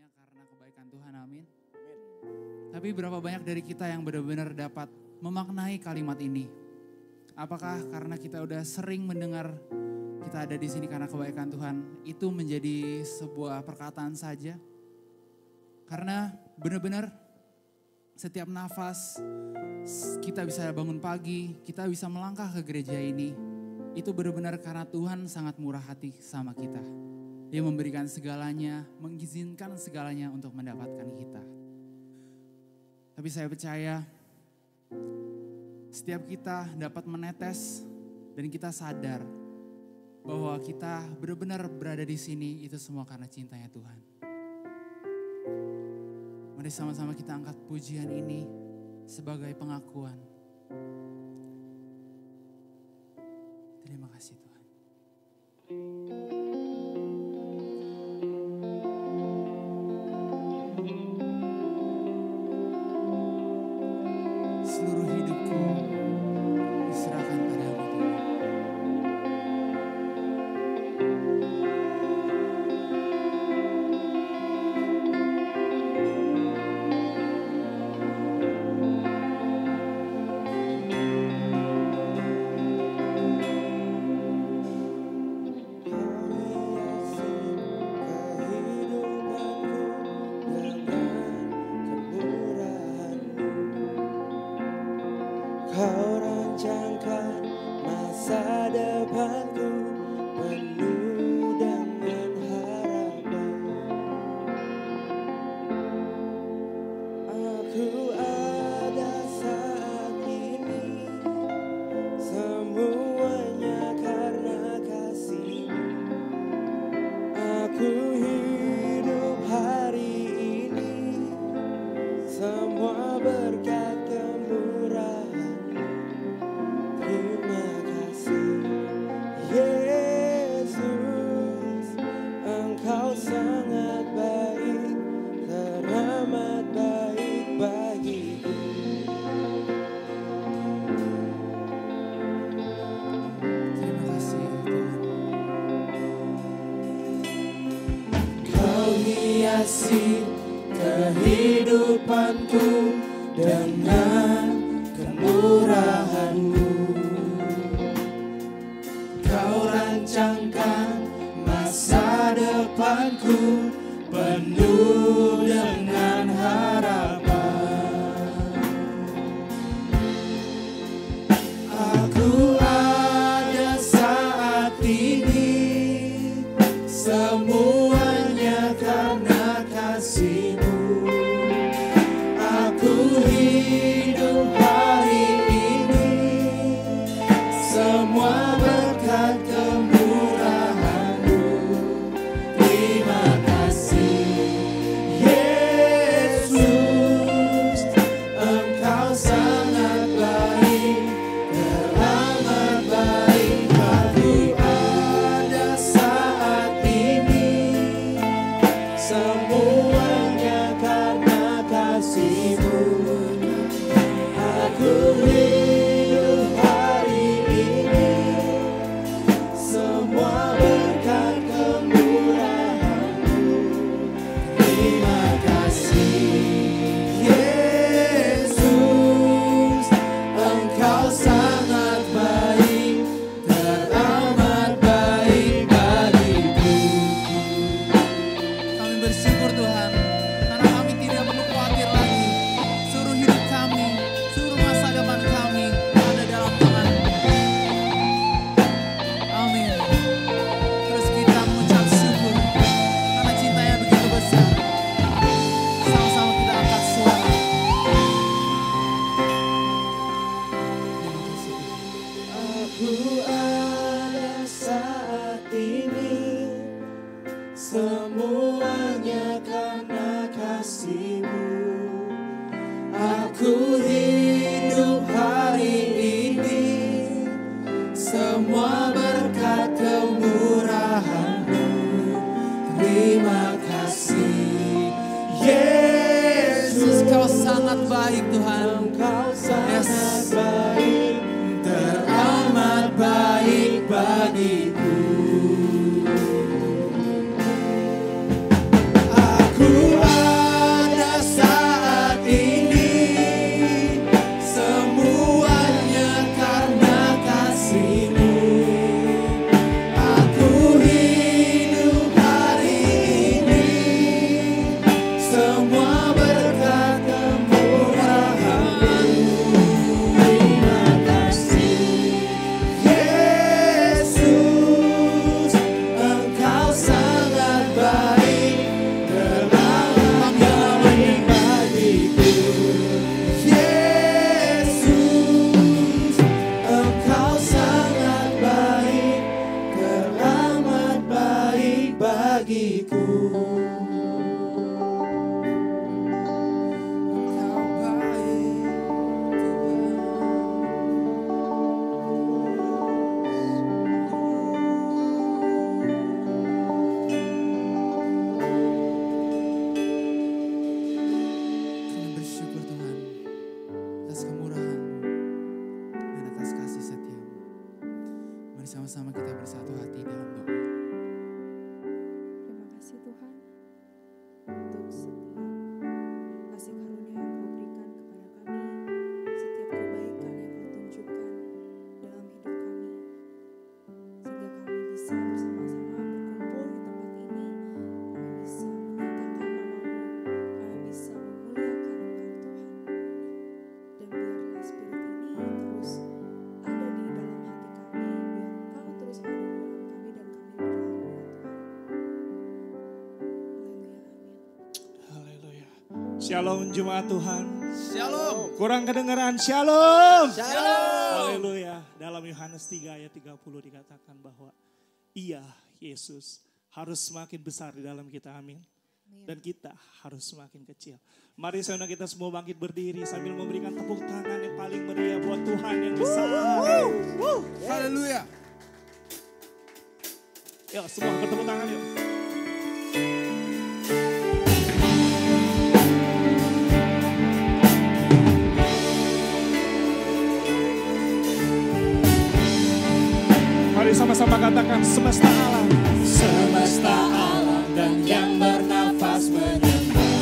hanya karena kebaikan Tuhan, amin. Tapi berapa banyak dari kita yang benar-benar dapat memaknai kalimat ini? Apakah karena kita udah sering mendengar kita ada di sini karena kebaikan Tuhan, itu menjadi sebuah perkataan saja? Karena benar-benar setiap nafas kita bisa bangun pagi, kita bisa melangkah ke gereja ini, itu benar-benar karena Tuhan sangat murah hati sama kita. Dia memberikan segalanya, mengizinkan segalanya untuk mendapatkan kita. Tapi saya percaya setiap kita dapat menetes dan kita sadar bahwa kita benar-benar berada di sini itu semua karena cintanya Tuhan. Mari sama-sama kita angkat pujian ini sebagai pengakuan. Terima kasih Tuhan. Seluruh hidupku diserahkan padamu Tuhan. Kau rancangkan masa depanku penuh dengan harapan. Aku ada saat ini, semuanya karena kasih-Mu. Aku hidup hari ini, semua berkat kemurahan. Terima kasih Yesus, Engkau sangat baik, teramat baik bagiku. Terima kasih Tuhan. Kau hiasi kehidupanku dengan kemurahan-Mu. Kau rancangkan masa depanku penuh dengan harapan. Aku ada saat ini, semuanya karena kasih-Mu. Aku hidup hari ini, semua berkat kemurahan-Mu. Terima kasih Yesus, Engkau sangat baik, teramat baik bagiku. Ada saat ini, semuanya karena kasih-Mu. Aku hidup hari ini, semua berkat kemurahan-Mu. Terima kasih Yesus, Engkau sangat baik, teramat baik bagiku. Kami bersyukur Tuhan, karena kami tidak perlu khawatir lagi. Seluruh hidup kami, seluruh masa depan kami ada dalam Tuhan. Amin. Terus kita mengucap syukur karena cintanya begitu besar. Sama-sama kita angkat suara. Terima kasih Tuhan. Aku ada saat ini, semuanya karena kasih-Mu. Aku hidup hari ini, semua berkat kemurahan-Mu. Terima kasih Yesus, Kau sangat baik Tuhan. Engkau sangat Yes. baik, teramat baik bagiku. Aku sama-sama kita bersatu hati dalam doa. Terima kasih Tuhan untuk setiap kasih karunia yang Kau berikan kepada kami, setiap kebaikan yang Kau tunjukkan dalam hidup kami, sehingga kami bisa bersama-sama berkumpul di tempat ini, kami bisa menyatakan nama-Mu, kami bisa memuliakan Engkau Tuhan. Dan biarlah Spirit ini terus ada di dalam hati kami, biar Engkau terus ada di dalam kami dan kami di dalam-Mu ya Tuhan. Haleluya. Shalom jemaat Tuhan. Shalom. Kurang kedengaran. Shalom. Shalom. Haleluya. Dalam Yohanes 3 ayat 30 dikatakan bahwa Ia, Yesus, harus semakin besar di dalam kita. Amin. Dan kita harus semakin kecil. Mari saudara kita semua bangkit berdiri sambil memberikan tepuk tangan yang paling meriah buat Tuhan yang besar. Haleluya. Yuk semua bertepuk tangan yuk. Mari sama-sama katakan semesta alam. Semesta alam dan yang bernafas menyembah.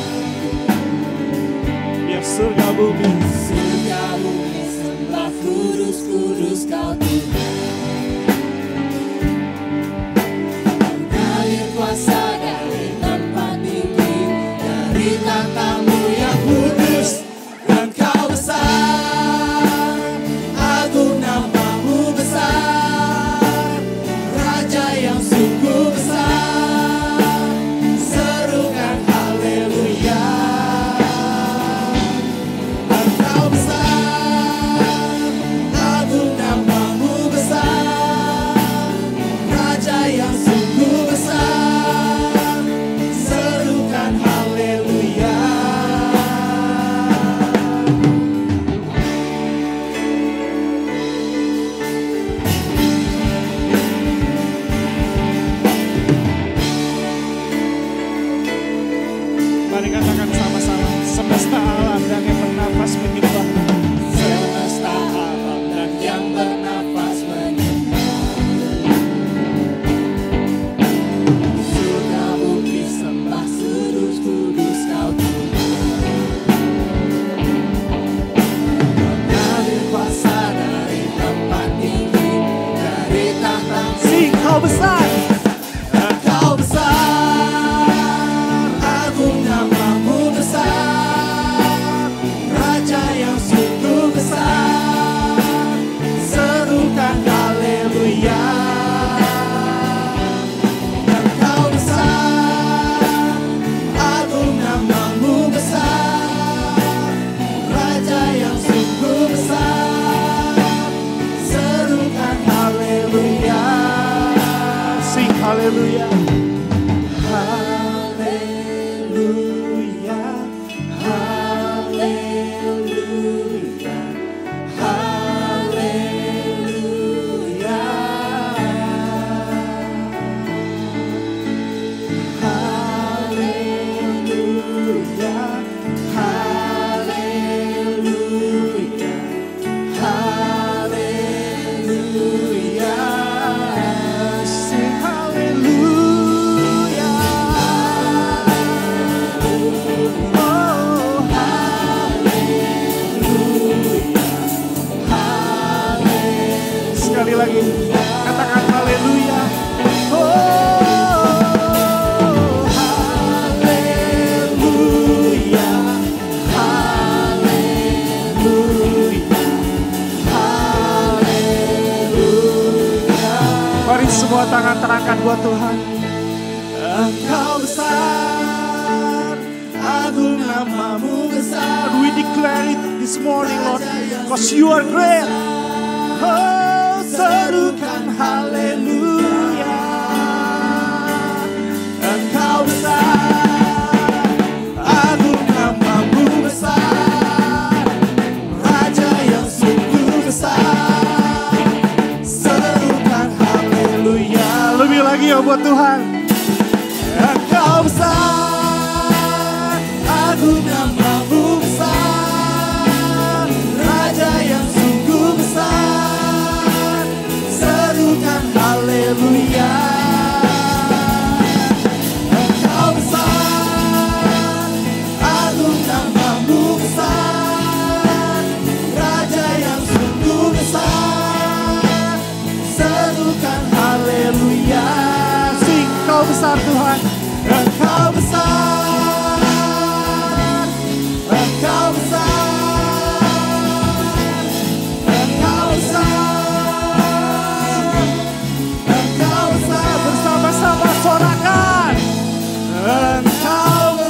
Biar surga bumi. Surga bumi sembah, kudus kudus Kau Tuhan. Mengalir kuasa dari tempat tinggi, dari tahta-Mu yang kudus. Dan Kau besar, agung nama-Mu besar, Raja yang sungguh besar. Serukan haleluya. Dan Kau besar, agung nama-Mu besar, Raja yang sungguh besar. Serukan haleluya. Mari katakan sama-sama. Semesta alam dan yang bernafas menyembah. Semesta alam dan yang bernafas menyembah. Surga bumi sembah, kudus kudus Kau Tuhan. Mengalir kuasa dari tempat tinggi, dari tahta-Mu. Sing Kau besar. Dan Kau besar, agung nama-Mu besar, Raja yang sungguh besar. Serukan haleluya. Dan Kau besar, agung nama-Mu besar, Raja yang sungguh besar. Serukan haleluya. Sing haleluya. Haleluya, haleluya, haleluya, haleluya, haleluya, haleluya. Sing haleluya. Oh, sekali lagi katakan haleluya. Oh, Haleluya, haleluya, haleluya. mari semua tangan terangkat buat Tuhan. Engkau besar, agung nama-Mu besar. We declare it this morning, Lord, because you are great. Oh, serukan haleluya. Engkau besar, agung nama-Mu besar, Raja yang sungguh besar. Serukan haleluya. Lebih lagi ya buat Tuhan. Engkau besar, agung nama-Mu besar, Raja yang sungguh besar. Serukan besar Tuhan. Engkau besar. Engkau besar. Engkau besar. Engkau besar. Bersama-sama sorakan. Engkau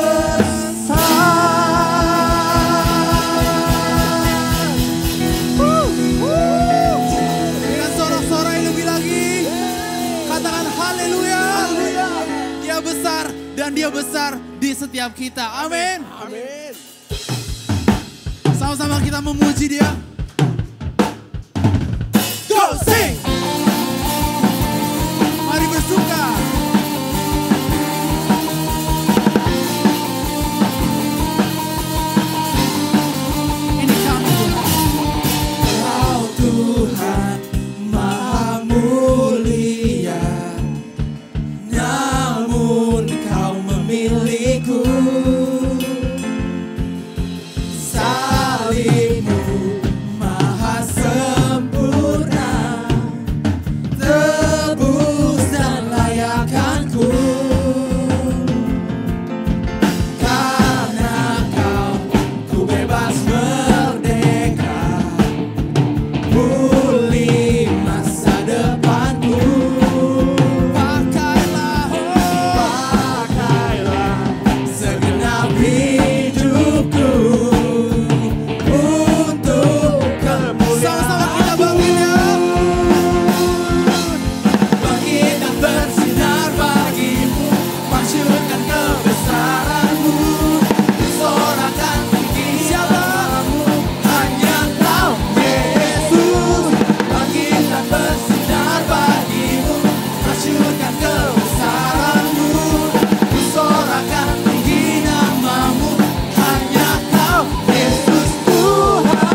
Dengan sorak-sorai lebih lagi. Katakan haleluya. Dia besar dan dia besar di setiap kita. Amin. Amin. Sama-sama kita memuji dia. Go sing. Mari bersuka. Ini kami Tuhan. Kau Tuhan Maha Mulia, namun Kau memilihku. Salibmu Maha sempurna, tebus dan layakkanku. Karena Kau, ku bebas merdeka, pulih masa depanku. Pakailah segenap hidupku untuk Sama-sama kemuliaan. kita bangkit ya. Bangkit dan bersinar bagimu, masyurkan kebesaranmu, sorakan tinggi namamu, hanya Kau Yesus. Bangkit dan bersinar bagimu, masyurkan kebesaranmu, sorakan tinggi namamu, hanya Kau Yesus Tuhan.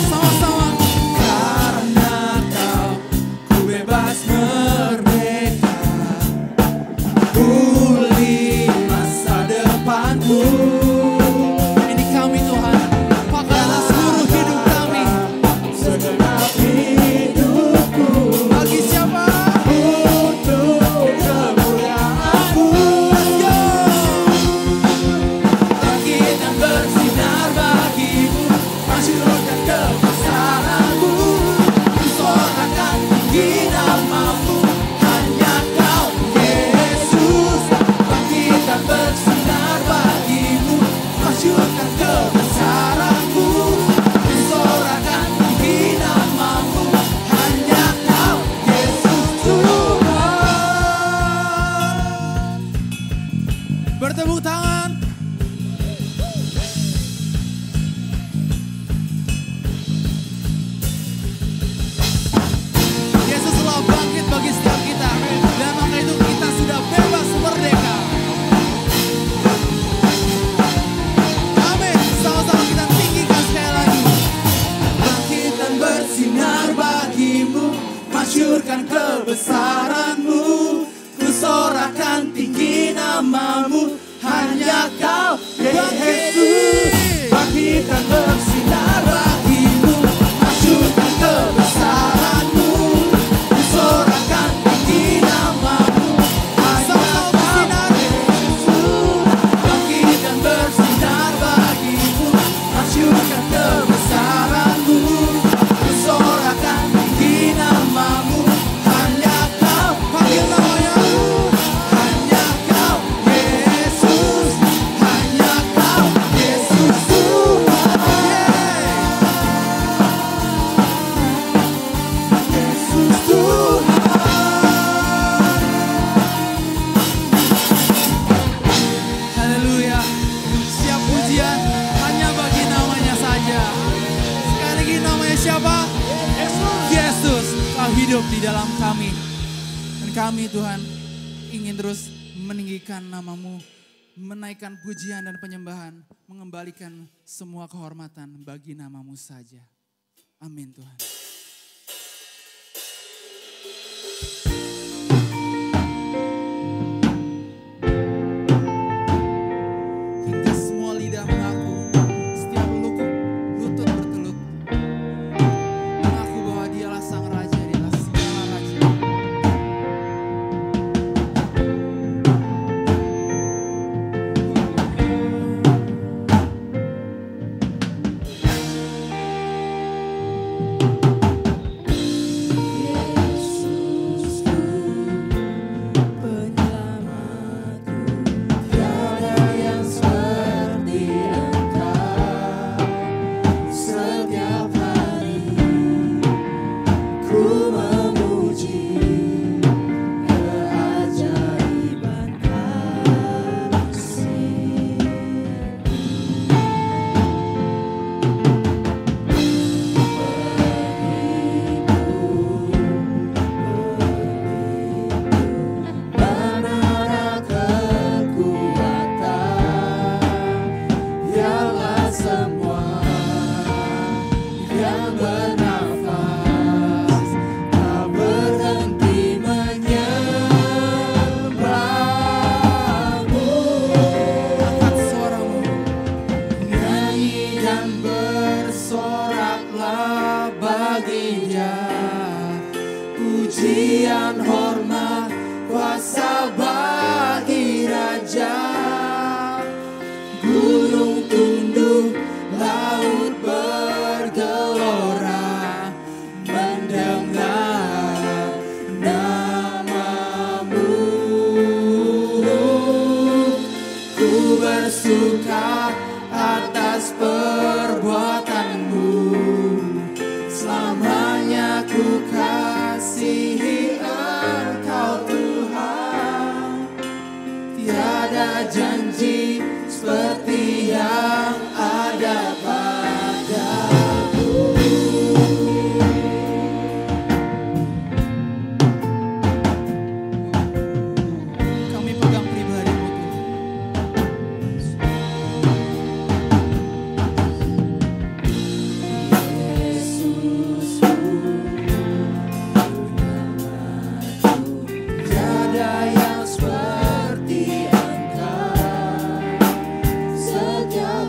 Sama-sama. Karena Kau, ku bebas merdeka, pulih masa depanku. Ini kami Tuhan. Pakailah seluruh hidup kami. Segenap hidupku Bagi siapa? untuk kemuliaan-Mu. Bangkit dan bersinar bagimu, masyurkan kebesaran-Mu, sorakan tinggi namamu, hanya Kau Yesus. Bangkit dan bersinar bagimu, masyurkan kebesaran-Mu, sorakan tinggi namamu, hanya Kau Yesus Tuhan. Bertepuk tangan. Yesus telah bangkit bagi setiap kita. Dan maka itu kita sudah bebas merdeka. Amin. Sama-sama kita tinggikan sekali lagi. Bangkit dan bersinar bagimu, masyurkan kebesaran-Mu, ku sorakan tinggi namamu, hanya Kau Yesus. Bangkit dan bersinar bagimu, masyurkan kebesaran-Mu, ku sorakan tinggi namamu, hanya Kau Yesus. Bangkit dan bersinar bagimu, masyurkan kebesaran-Mu, ku sorakan tinggi namamu, hanya Kau. Panggil namanya. Hanya Kau Yesus, hanya Kau Yesus Tuhan. Yesus Tuhan. Haleluya. Siap pujian hanya bagi namanya saja. Sekali lagi namanya siapa? Yesus. Kau hidup di dalam kami. Dan kami Tuhan ingin terus meninggikan namamu, menaikkan pujian dan penyembahan, mengembalikan semua kehormatan bagi namamu saja. Amin Tuhan. Hingga semua lidah mengaku tiada janji seperti yang ada padamu. Kami pegang pribadi-Mu Tuhan. Yesusku, tiada yang seperti Engkau. Setiap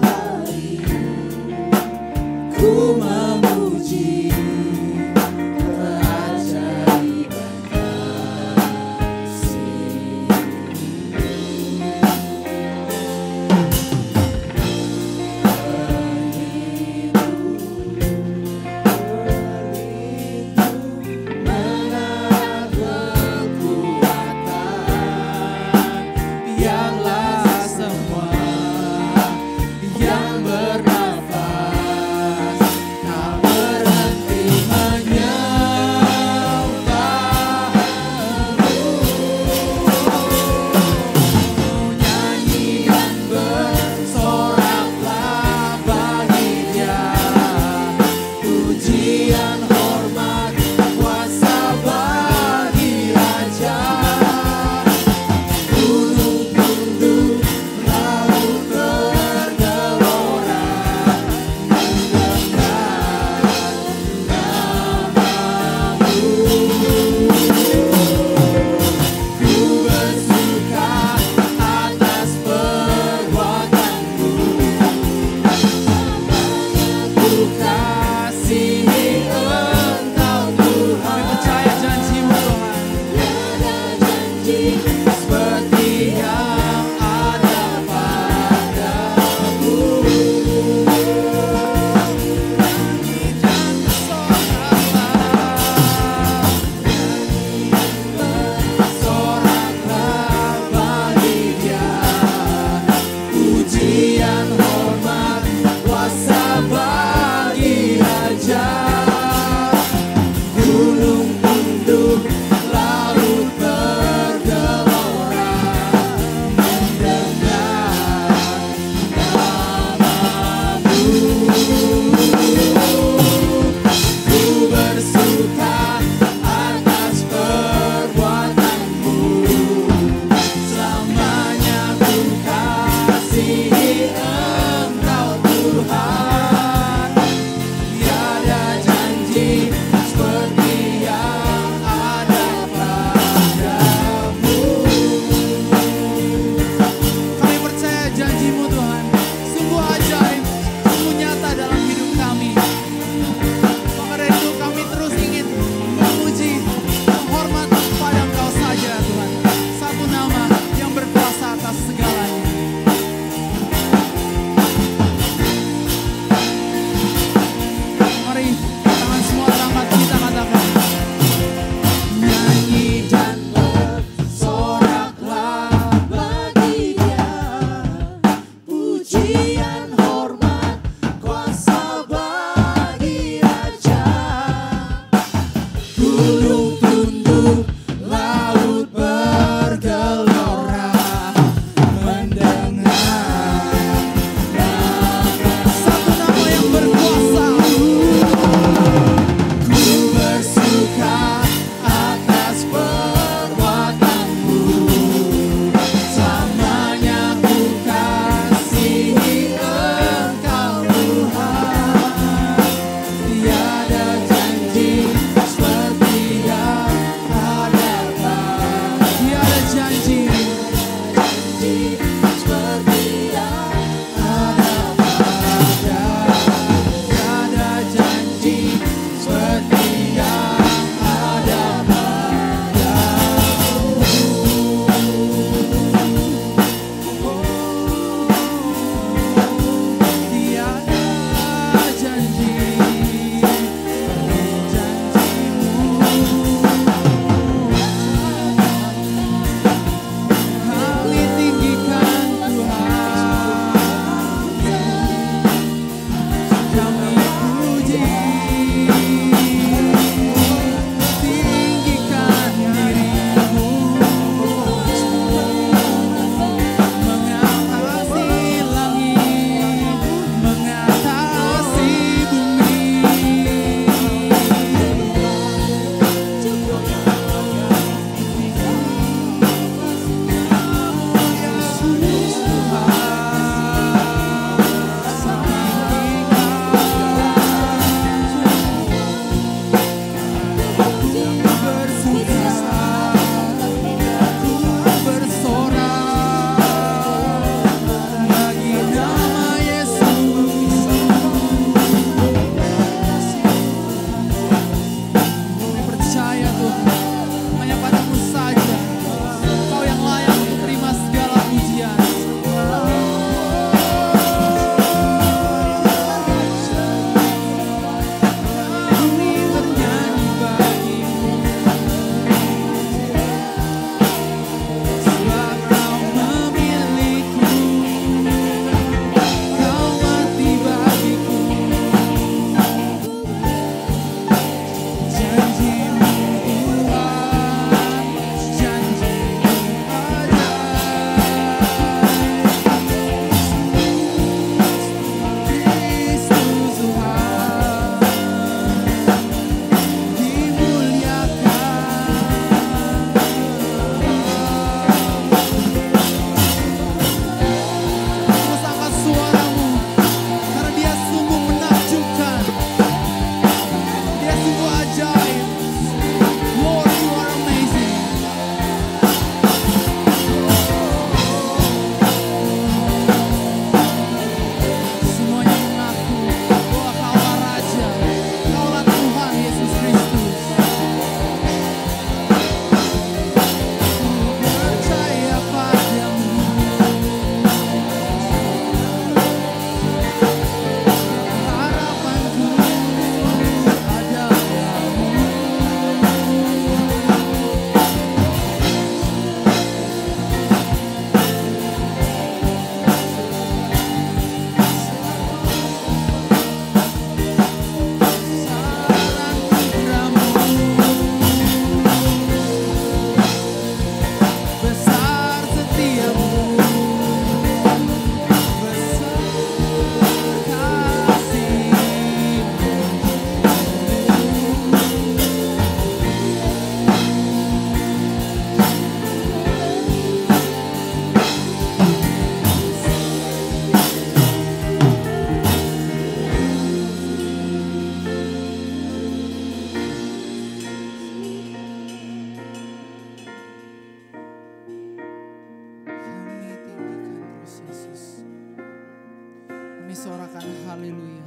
bersorakan haleluya.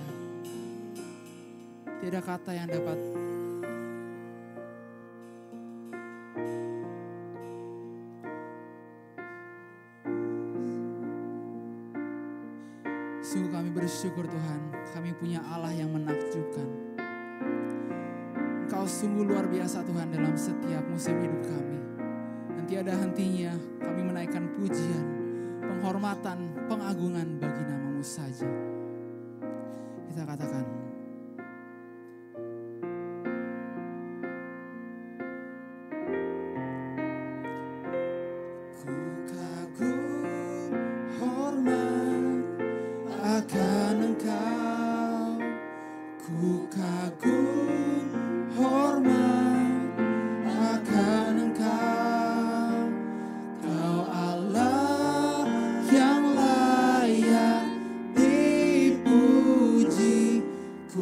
Tidak kata yang dapat sungguh kami bersyukur Tuhan, kami punya Allah yang menakjubkan. Engkau sungguh luar biasa Tuhan dalam setiap musim hidup kami. Dan tiada hentinya kami menaikkan pujian, penghormatan, pengagungan bagi nama-Mu saja. Kita katakan, ku kagum hormat akan Engkau, ku kagum hormat akan Engkau, Kau Allah yang layak dipuji, ku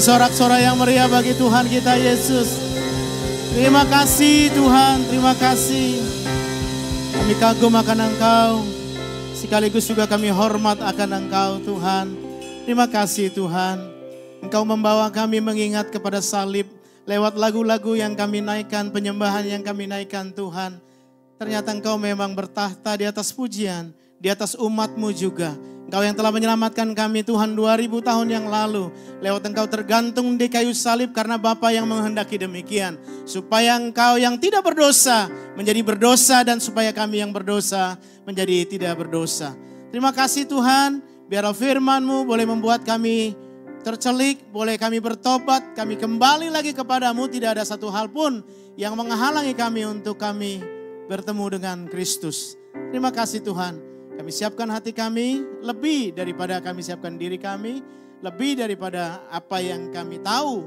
sorak-sorai yang meriah bagi Tuhan kita Yesus. Terima kasih Tuhan, terima kasih. Kami kagum akan Engkau, sekaligus juga kami hormat akan Engkau Tuhan. Terima kasih Tuhan, Engkau membawa kami mengingat kepada salib lewat lagu-lagu yang kami naikkan, penyembahan yang kami naikkan Tuhan. Ternyata Engkau memang bertahta di atas pujian, di atas umat-Mu juga. Engkau yang telah menyelamatkan kami Tuhan 2000 tahun yang lalu. Lewat Engkau tergantung di kayu salib karena Bapa yang menghendaki demikian. Supaya Engkau yang tidak berdosa menjadi berdosa dan supaya kami yang berdosa menjadi tidak berdosa. Terima kasih Tuhan, biarlah firman-Mu boleh membuat kami tercelik, boleh kami bertobat, kami kembali lagi kepadamu. Tidak ada satu hal pun yang menghalangi kami untuk kami bertemu dengan Kristus. Terima kasih Tuhan. Kami siapkan hati kami lebih daripada kami siapkan diri kami. Lebih daripada apa yang kami tahu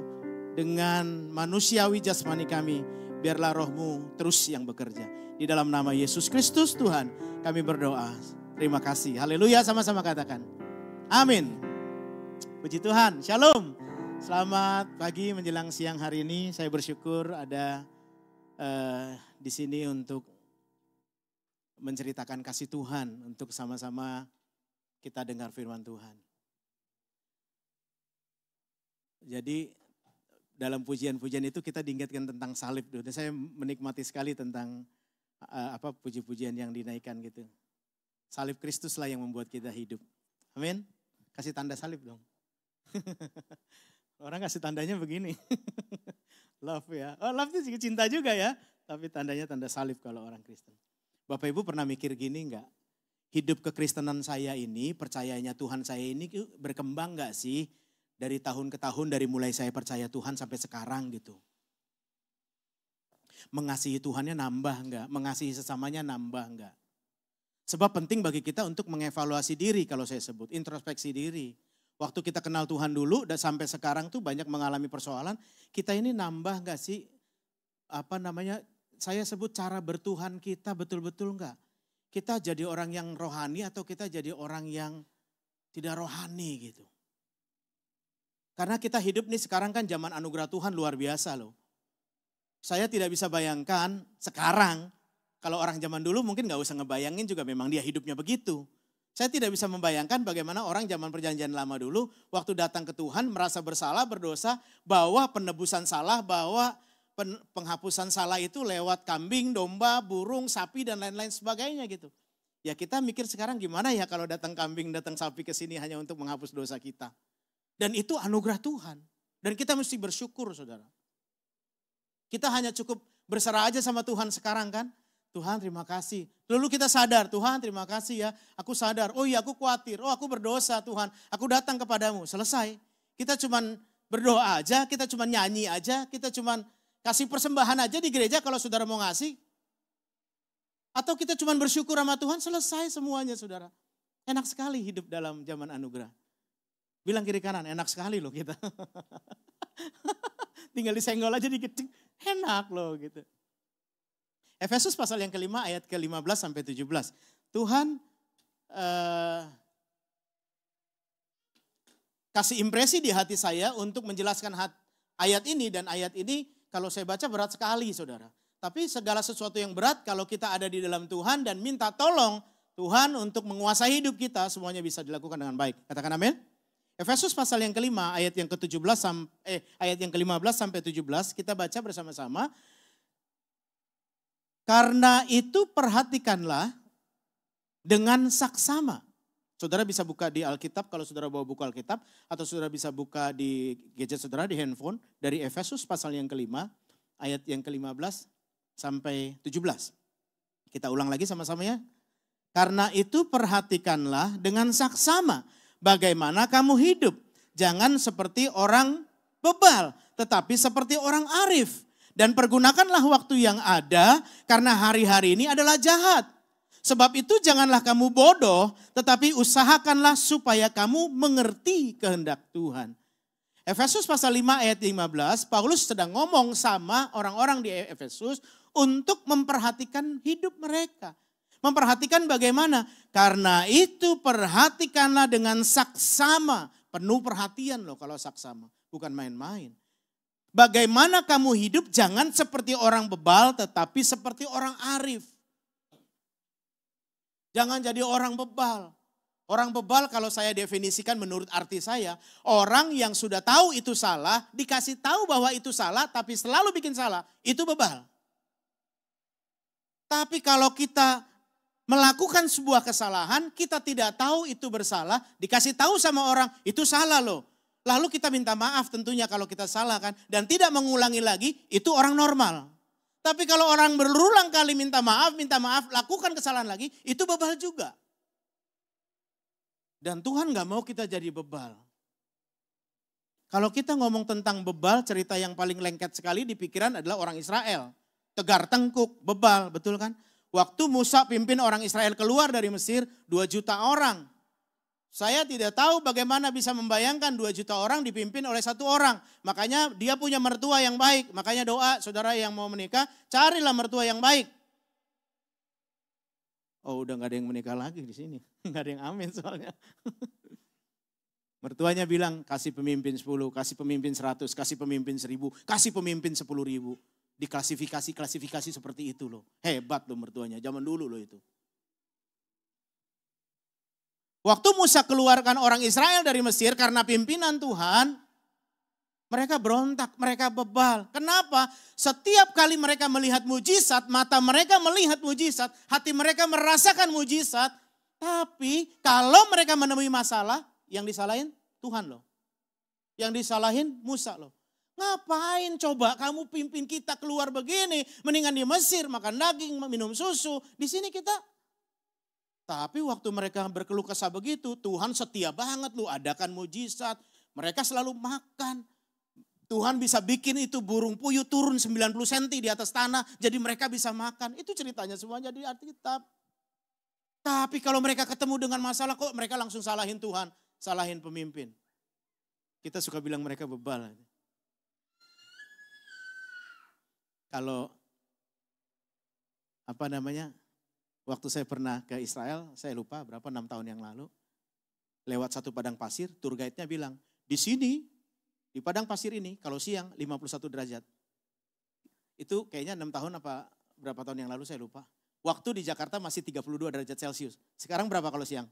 dengan manusiawi jasmani kami. Biarlah roh-Mu terus yang bekerja. Di dalam nama Yesus Kristus Tuhan kami berdoa. Terima kasih. Haleluya, sama-sama katakan. Amin. Puji Tuhan. Shalom. Selamat pagi menjelang siang hari ini. Saya bersyukur ada di sini untuk menceritakan kasih Tuhan, untuk sama-sama kita dengar firman Tuhan. Jadi dalam pujian-pujian itu kita diingatkan tentang salib. Dan saya menikmati sekali tentang puji-pujian yang dinaikkan gitu. Salib Kristus lah yang membuat kita hidup. Amin. Kasih tanda salib dong. Orang kasih tandanya begini. Love ya. Oh, love itu cinta juga ya. Tapi tandanya tanda salib kalau orang Kristen. Bapak Ibu pernah mikir gini enggak? Hidup kekristenan saya ini, percayanya Tuhan saya ini berkembang enggak sih? Dari tahun ke tahun, dari mulai saya percaya Tuhan sampai sekarang gitu. Mengasihi Tuhannya nambah enggak? Mengasihi sesamanya nambah enggak? Sebab penting bagi kita untuk mengevaluasi diri kalau saya sebut, introspeksi diri. Waktu kita kenal Tuhan dulu dan sampai sekarang tuh banyak mengalami persoalan. Kita ini nambah enggak sih? Saya sebut cara bertuhan kita betul-betul enggak? Kita jadi orang yang rohani atau kita jadi orang yang tidak rohani gitu. Karena kita hidup nih sekarang kan zaman anugerah Tuhan luar biasa loh. Saya tidak bisa bayangkan sekarang, kalau orang zaman dulu mungkin gak usah ngebayangin juga memang dia hidupnya begitu. Saya tidak bisa membayangkan bagaimana orang zaman perjanjian lama dulu, waktu datang ke Tuhan merasa bersalah, berdosa, bawa penebusan salah, bawa penghapusan salah itu lewat kambing, domba, burung, sapi dan lain-lain sebagainya gitu. Ya kita mikir sekarang gimana ya kalau datang kambing, datang sapi ke sini hanya untuk menghapus dosa kita. Dan itu anugerah Tuhan. Dan kita mesti bersyukur saudara. Kita hanya cukup berserah aja sama Tuhan sekarang kan. Tuhan terima kasih. Lalu kita sadar, Tuhan terima kasih ya. Aku sadar, oh iya aku khawatir, oh aku berdosa Tuhan. Aku datang kepadamu, selesai. Kita cuman berdoa aja, kita cuman nyanyi aja, kita cuman kasih persembahan aja di gereja kalau saudara mau ngasih. Atau kita cuma bersyukur sama Tuhan, selesai semuanya saudara. Enak sekali hidup dalam zaman anugerah. Bilang kiri kanan, enak sekali loh kita. Tinggal disenggol aja dikit, enak loh gitu. Efesus pasal yang kelima ayat ke-15 sampai 17. Tuhan kasih impresi di hati saya untuk menjelaskan ayat ini. Dan ayat ini kalau saya baca berat sekali saudara. Tapi segala sesuatu yang berat kalau kita ada di dalam Tuhan dan minta tolong Tuhan untuk menguasai hidup kita, semuanya bisa dilakukan dengan baik. Katakan amin. Efesus pasal yang kelima ayat yang ke-17 ayat yang ke-15 sampai 17 kita baca bersama-sama. Karena itu perhatikanlah dengan saksama. Saudara bisa buka di Alkitab kalau saudara bawa buku Alkitab atau saudara bisa buka di gadget saudara di handphone dari Efesus pasal yang kelima ayat yang ke-15 sampai 17. Kita ulang lagi sama-sama ya. Karena itu perhatikanlah dengan saksama bagaimana kamu hidup. Jangan seperti orang bebal, tetapi seperti orang arif. Dan pergunakanlah waktu yang ada karena hari-hari ini adalah jahat. Sebab itu janganlah kamu bodoh, tetapi usahakanlah supaya kamu mengerti kehendak Tuhan. Efesus pasal 5 ayat 15, Paulus sedang ngomong sama orang-orang di Efesus untuk memperhatikan hidup mereka. Memperhatikan bagaimana? Karena itu perhatikanlah dengan saksama. Penuh perhatian loh kalau saksama. bukan main-main. Bagaimana kamu hidup jangan seperti orang bebal tetapi seperti orang arif. Jangan jadi orang bebal. Orang bebal kalau saya definisikan menurut arti saya, orang yang sudah tahu itu salah, dikasih tahu bahwa itu salah tapi selalu bikin salah, itu bebal. Tapi kalau kita melakukan sebuah kesalahan, kita tidak tahu itu bersalah, dikasih tahu sama orang, itu salah loh. Lalu kita minta maaf tentunya kalau kita salah kan, dan tidak mengulangi lagi, itu orang normal. Tapi kalau orang berulang kali minta maaf, lakukan kesalahan lagi, itu bebal juga. Dan Tuhan gak mau kita jadi bebal. Kalau kita ngomong tentang bebal, cerita yang paling lengket sekali di pikiran adalah orang Israel. Tegar tengkuk, bebal, betul kan? Waktu Musa pimpin orang Israel keluar dari Mesir, 2 juta orang. Saya tidak tahu bagaimana bisa membayangkan 2 juta orang dipimpin oleh 1 orang. Makanya dia punya mertua yang baik. Makanya doa saudara yang mau menikah, carilah mertua yang baik. Oh udah gak ada yang menikah lagi di sini. Gak ada yang amin soalnya. Mertuanya bilang kasih pemimpin 10, kasih pemimpin 100, kasih pemimpin 1000, kasih pemimpin 10.000. Diklasifikasi seperti itu loh. Hebat loh mertuanya, zaman dulu loh itu. Waktu Musa keluarkan orang Israel dari Mesir karena pimpinan Tuhan, mereka berontak, mereka bebal. Kenapa? Setiap kali mereka melihat mujizat, mata mereka melihat mujizat, hati mereka merasakan mujizat. Tapi kalau mereka menemui masalah, yang disalahin Tuhan loh. Yang disalahin Musa loh. Ngapain coba kamu pimpin kita keluar begini, mendingan di Mesir makan daging, minum susu. Di sini kita. Tapi waktu mereka berkeluh kesah begitu, Tuhan setia banget loh, adakan mujizat. Mereka selalu makan. Tuhan bisa bikin itu burung puyuh turun 90 cm di atas tanah. Jadi mereka bisa makan. Itu ceritanya semuanya di Alkitab. Tapi kalau mereka ketemu dengan masalah kok mereka langsung salahin Tuhan. Salahin pemimpin. Kita suka bilang mereka bebal. Kalau waktu saya pernah ke Israel, saya lupa berapa 6 tahun yang lalu. Lewat satu padang pasir, tour guide-nya bilang, di sini di padang pasir ini kalau siang 51 derajat. Itu kayaknya 6 tahun apa berapa tahun yang lalu saya lupa. Waktu di Jakarta masih 32 derajat Celcius. Sekarang berapa kalau siang?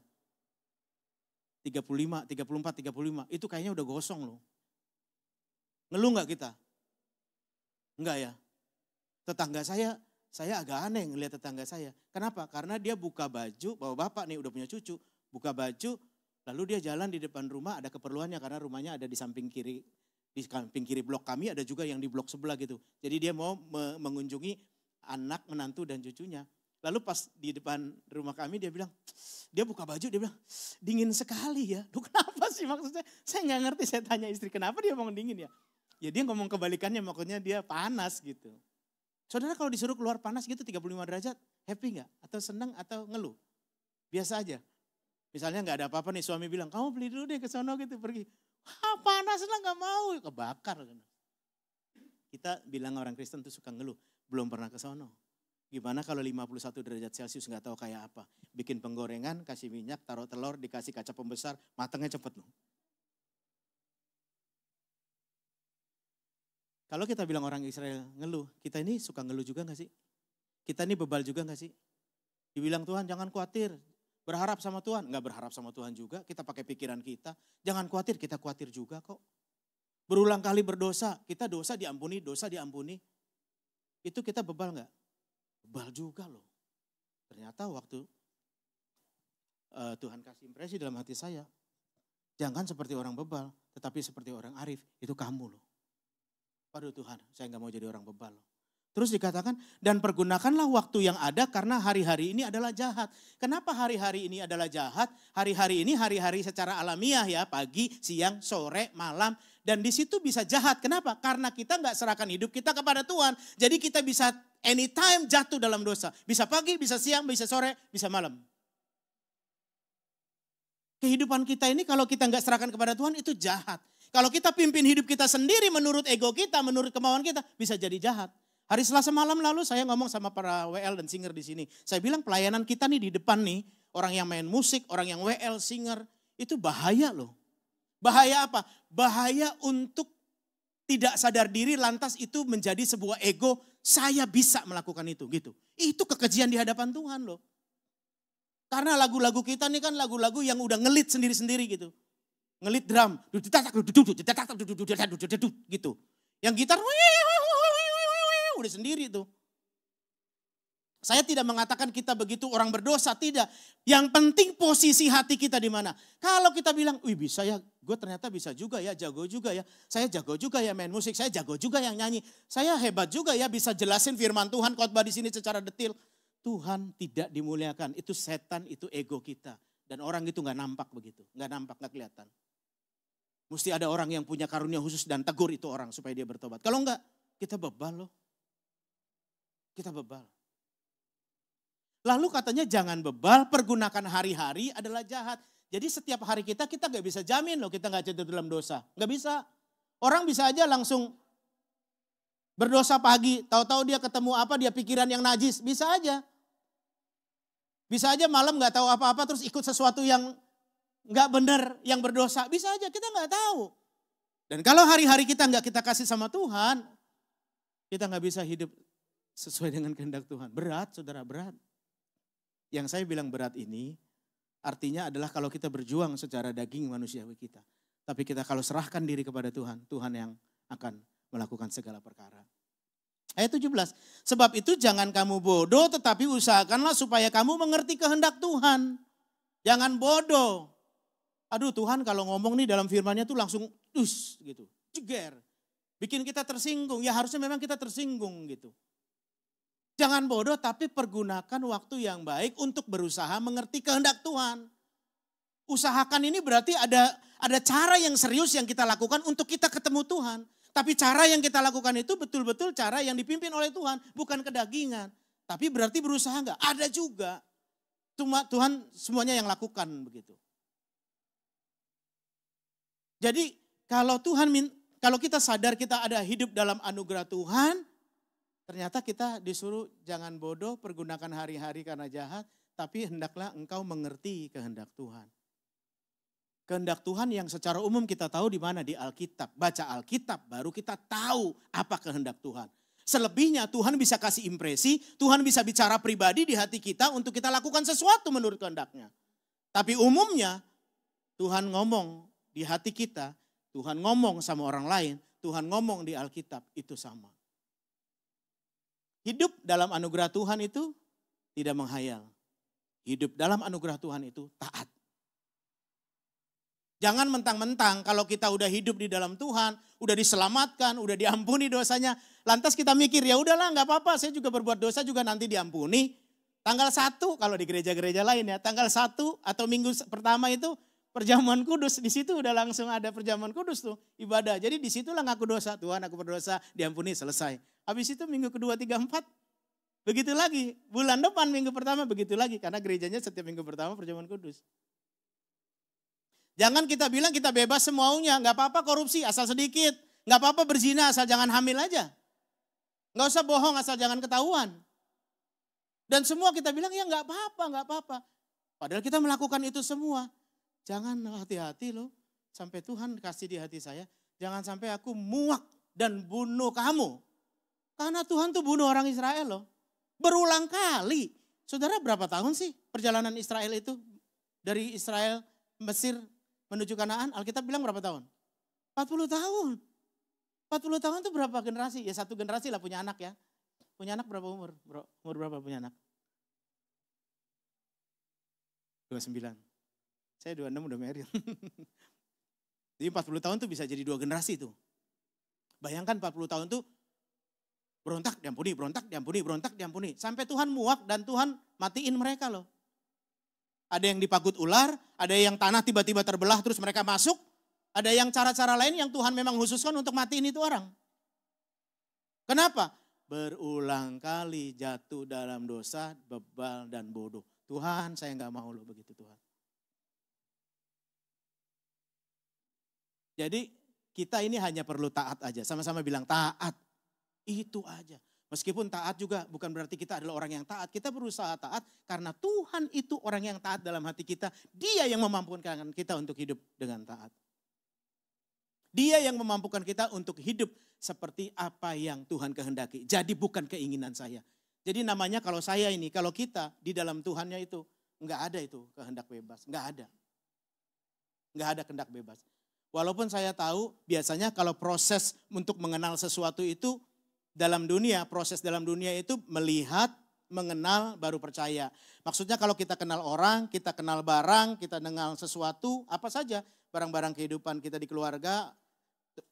35, 34, 35. Itu kayaknya udah gosong loh. Ngeluh gak kita? Enggak ya. Tetangga saya agak aneh ngelihat tetangga saya. Kenapa? Karena dia buka baju, bawa bapak nih udah punya cucu. Buka baju, lalu dia jalan di depan rumah, ada keperluannya karena rumahnya ada di samping kiri. Di samping kiri blok kami, ada juga yang di blok sebelah gitu. Jadi dia mau mengunjungi anak, menantu dan cucunya. Lalu pas di depan rumah kami dia bilang, dia buka baju, dia bilang, dingin sekali ya. Duh kenapa sih maksudnya? Saya gak ngerti, saya tanya istri, kenapa dia ngomong dingin ya? Ya dia ngomong kebalikannya, maksudnya dia panas gitu. Saudara kalau disuruh keluar panas gitu 35 derajat, happy gak? Atau senang atau ngeluh? Biasa aja. Misalnya gak ada apa-apa nih, suami bilang, kamu beli dulu deh ke sono gitu, pergi. Panas lah gak mau, kebakar. Kita bilang orang Kristen tuh suka ngeluh, belum pernah ke sono. Gimana kalau 51 derajat Celcius gak tahu kayak apa. Bikin penggorengan, kasih minyak, taruh telur, dikasih kaca pembesar, matangnya cepet loh. Kalau kita bilang orang Israel ngeluh, kita ini suka ngeluh juga gak sih? Kita ini bebal juga gak sih? Dibilang Tuhan jangan khawatir, berharap sama Tuhan. Gak berharap sama Tuhan juga, kita pakai pikiran kita. Jangan khawatir, kita khawatir juga kok. Berulang kali berdosa, kita dosa diampuni. Itu kita bebal gak? Bebal juga loh. Ternyata waktu Tuhan kasih impresi dalam hati saya. Jangan seperti orang bebal, tetapi seperti orang arif, itu kamu loh. Waduh Tuhan, saya gak mau jadi orang bebal. Terus dikatakan, dan pergunakanlah waktu yang ada karena hari-hari ini adalah jahat. Kenapa hari-hari ini adalah jahat? Hari-hari ini hari-hari secara alamiah ya, pagi, siang, sore, malam. Dan di situ bisa jahat. Kenapa? Karena kita gak serahkan hidup kita kepada Tuhan. Jadi kita bisa anytime jatuh dalam dosa. Bisa pagi, bisa siang, bisa sore, bisa malam. Kehidupan kita ini kalau kita gak serahkan kepada Tuhan itu jahat. Kalau kita pimpin hidup kita sendiri menurut ego kita, menurut kemauan kita, bisa jadi jahat. Hari Selasa malam lalu saya ngomong sama para WL dan singer di sini. Saya bilang pelayanan kita nih di depan nih, orang yang main musik, orang yang WL, singer, itu bahaya loh. Bahaya apa? Bahaya untuk tidak sadar diri lantas itu menjadi sebuah ego, saya bisa melakukan itu gitu. Itu kekejian di hadapan Tuhan loh. Karena lagu-lagu kita nih kan lagu-lagu yang udah ngelit sendiri-sendiri gitu. Ngelit drum, gitu. Yang gitar udah sendiri tuh. Saya tidak mengatakan kita begitu orang berdosa, tidak. Yang penting posisi hati kita di mana. Kalau kita bilang, wih bisa ya, gue ternyata bisa juga ya, jago juga ya. Saya jago juga ya main musik, saya jago juga yang nyanyi. Saya hebat juga ya bisa jelasin firman Tuhan, khotbah di sini secara detail. Tuhan tidak dimuliakan, itu setan, itu ego kita. Dan orang itu gak nampak begitu, gak nampak, gak kelihatan. Mesti ada orang yang punya karunia khusus dan tegur itu orang supaya dia bertobat. Kalau enggak, kita bebal loh. Kita bebal. Lalu katanya jangan bebal, pergunakan hari-hari adalah jahat. Jadi setiap hari kita gak bisa jamin loh kita gak jatuh dalam dosa. Gak bisa. Orang bisa aja langsung berdosa pagi, tahu-tahu dia ketemu apa, dia pikiran yang najis. Bisa aja. Bisa aja malam gak tahu apa-apa terus ikut sesuatu yang gak benar, yang berdosa. Bisa aja, kita gak tahu. Dan kalau hari-hari kita gak kita kasih sama Tuhan, kita gak bisa hidup sesuai dengan kehendak Tuhan. Berat, saudara, berat. Yang saya bilang berat ini artinya adalah kalau kita berjuang secara daging manusiawi kita. Tapi kita kalau serahkan diri kepada Tuhan, Tuhan yang akan melakukan segala perkara. Ayat 17, sebab itu jangan kamu bodoh tetapi usahakanlah supaya kamu mengerti kehendak Tuhan. Jangan bodoh. Aduh Tuhan kalau ngomong nih dalam firman-Nya tuh langsung gitu, jeger. Bikin kita tersinggung, ya harusnya memang kita tersinggung gitu. Jangan bodoh tapi pergunakan waktu yang baik untuk berusaha mengerti kehendak Tuhan. Usahakan ini berarti ada cara yang serius yang kita lakukan untuk kita ketemu Tuhan. Tapi cara yang kita lakukan itu betul-betul cara yang dipimpin oleh Tuhan. Bukan kedagingan. Tapi berarti berusaha enggak? Ada juga. Cuma Tuhan semuanya yang lakukan begitu. Jadi kalau kita sadar kita ada hidup dalam anugerah Tuhan. Ternyata kita disuruh jangan bodoh, pergunakan hari-hari karena jahat, tapi hendaklah engkau mengerti kehendak Tuhan. Kehendak Tuhan yang secara umum kita tahu di mana? Di Alkitab. Baca Alkitab baru kita tahu apa kehendak Tuhan. Selebihnya Tuhan bisa kasih impresi, Tuhan bisa bicara pribadi di hati kita untuk kita lakukan sesuatu menurut kehendaknya. Tapi umumnya Tuhan ngomong di hati kita, Tuhan ngomong sama orang lain, Tuhan ngomong di Alkitab itu sama. Hidup dalam anugerah Tuhan itu tidak menghayal. Hidup dalam anugerah Tuhan itu taat. Jangan mentang-mentang kalau kita udah hidup di dalam Tuhan, udah diselamatkan, udah diampuni dosanya. Lantas kita mikir ya udahlah gak apa-apa saya juga berbuat dosa juga nanti diampuni. Tanggal 1 kalau di gereja-gereja lain ya, tanggal 1 atau minggu pertama itu perjamuan kudus. Di situ udah langsung ada perjamuan kudus tuh ibadah. Jadi di situlah ngaku dosa, Tuhan aku berdosa diampuni selesai. Habis itu minggu kedua, 3, 4, begitu lagi. Bulan depan minggu pertama begitu lagi. Karena gerejanya setiap minggu pertama perjamuan kudus. Jangan kita bilang kita bebas semaunya. Gak apa-apa korupsi asal sedikit. Gak apa-apa berzina asal jangan hamil aja. Gak usah bohong asal jangan ketahuan. Dan semua kita bilang ya gak apa-apa. Padahal kita melakukan itu semua. Jangan hati-hati loh. Sampai Tuhan kasih di hati saya. Jangan sampai aku muak dan bunuh kamu. Karena Tuhan tuh bunuh orang Israel loh. Berulang kali. Saudara berapa tahun sih perjalanan Israel itu? Dari Israel, Mesir menuju Kanaan, Alkitab bilang berapa tahun? 40 tahun. 40 tahun itu berapa generasi? Ya satu generasi lah punya anak ya. Punya anak berapa umur? Umur berapa punya anak? 29. Saya 26 udah married. Jadi 40 tahun tuh bisa jadi 2 generasi tuh. Bayangkan 40 tahun tuh berontak diampuni. Sampai Tuhan muak dan Tuhan matiin mereka loh. Ada yang dipagut ular, ada yang tanah tiba-tiba terbelah terus mereka masuk. Ada yang cara-cara lain yang Tuhan memang khususkan untuk matiin itu orang. Kenapa? Berulang kali jatuh dalam dosa, bebal dan bodoh. Tuhan saya gak mau loh begitu Tuhan. Jadi kita ini hanya perlu taat aja. Sama-sama bilang taat. Itu aja. Meskipun taat juga bukan berarti kita adalah orang yang taat. Kita berusaha taat karena Tuhan itu orang yang taat dalam hati kita. Dia yang memampukan kita untuk hidup dengan taat. Dia yang memampukan kita untuk hidup seperti apa yang Tuhan kehendaki. Jadi bukan keinginan saya. Jadi namanya kalau saya ini, kalau kita di dalam Tuhannya itu, enggak ada itu kehendak bebas. Enggak ada. Enggak ada kehendak bebas. Walaupun saya tahu biasanya kalau proses untuk mengenal sesuatu itu dalam dunia, proses dalam dunia itu melihat, mengenal, baru percaya. Maksudnya kalau kita kenal orang, kita kenal barang, kita kenal sesuatu, apa saja. Barang-barang kehidupan kita di keluarga,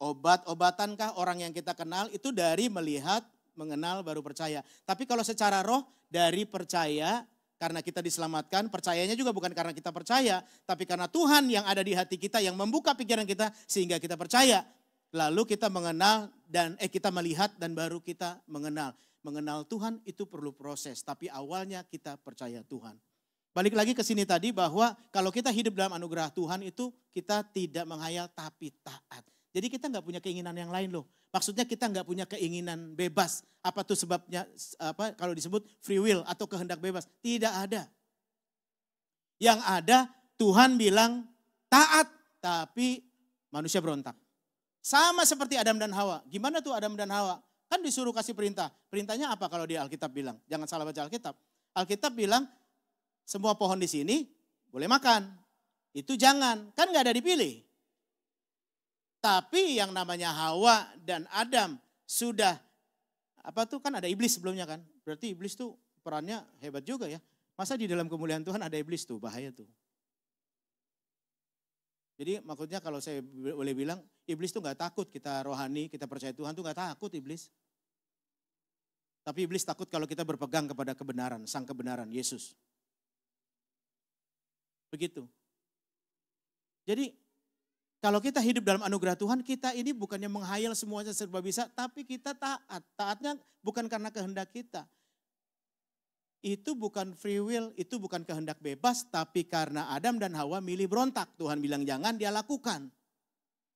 obat-obatankah orang yang kita kenal itu dari melihat, mengenal, baru percaya. Tapi kalau secara roh dari percaya, karena kita diselamatkan, percayanya juga bukan karena kita percaya, tapi karena Tuhan yang ada di hati kita yang membuka pikiran kita sehingga kita percaya. Lalu kita mengenal dan kita melihat dan baru kita mengenal. Mengenal Tuhan itu perlu proses, tapi awalnya kita percaya Tuhan. Balik lagi ke sini tadi bahwa kalau kita hidup dalam anugerah Tuhan itu kita tidak menghayal tapi taat. Jadi kita nggak punya keinginan yang lain loh. Maksudnya kita nggak punya keinginan bebas. Apa tuh sebabnya? Apa kalau disebut free will atau kehendak bebas? Tidak ada. Yang ada Tuhan bilang taat, tapi manusia berontak. Sama seperti Adam dan Hawa. Gimana tuh Adam dan Hawa? Kan disuruh kasih perintah. Perintahnya apa kalau di Alkitab bilang? Jangan salah baca Alkitab. Alkitab bilang semua pohon di sini boleh makan. Itu jangan. Kan nggak ada dipilih. Tapi yang namanya Hawa dan Adam sudah, apa tuh kan ada iblis sebelumnya kan. Berarti iblis tuh perannya hebat juga ya. Masa di dalam kemuliaan Tuhan ada iblis tuh, bahaya tuh. Jadi maksudnya kalau saya boleh bilang, iblis tuh gak takut kita rohani, kita percaya Tuhan tuh gak takut iblis. Tapi iblis takut kalau kita berpegang kepada kebenaran, sang kebenaran, Yesus. Begitu. Jadi kalau kita hidup dalam anugerah Tuhan, kita ini bukannya menghayal semuanya serba bisa, tapi kita taat. Taatnya bukan karena kehendak kita. Itu bukan free will, itu bukan kehendak bebas, tapi karena Adam dan Hawa milih berontak. Tuhan bilang jangan, dia lakukan.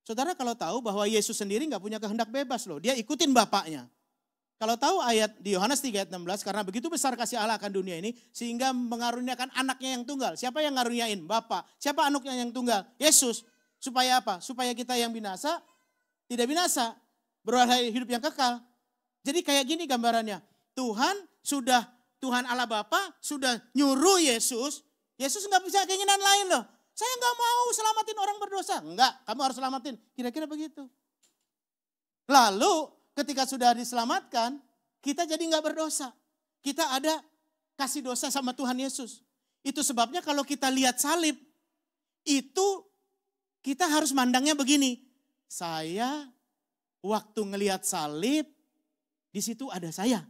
Saudara kalau tahu bahwa Yesus sendiri gak punya kehendak bebas loh, dia ikutin Bapaknya. Kalau tahu ayat di Yohanes 3 ayat 16, karena begitu besar kasih Allah akan dunia ini, sehingga mengaruniakan anaknya yang tunggal. Siapa yang ngaruniain? Bapa. Siapa anaknya yang tunggal? Yesus. Supaya apa? Supaya kita yang binasa tidak binasa, beroleh hidup yang kekal. Jadi kayak gini gambarannya. Tuhan Allah Bapa sudah nyuruh Yesus. Yesus nggak bisa keinginan lain loh. Saya nggak mau selamatin orang berdosa. Enggak, kamu harus selamatin. Kira-kira begitu. Lalu ketika sudah diselamatkan, kita jadi nggak berdosa. Kita ada kasih dosa sama Tuhan Yesus. Itu sebabnya kalau kita lihat salib, itu kita harus mandangnya begini. Saya waktu ngelihat salib, di situ ada saya.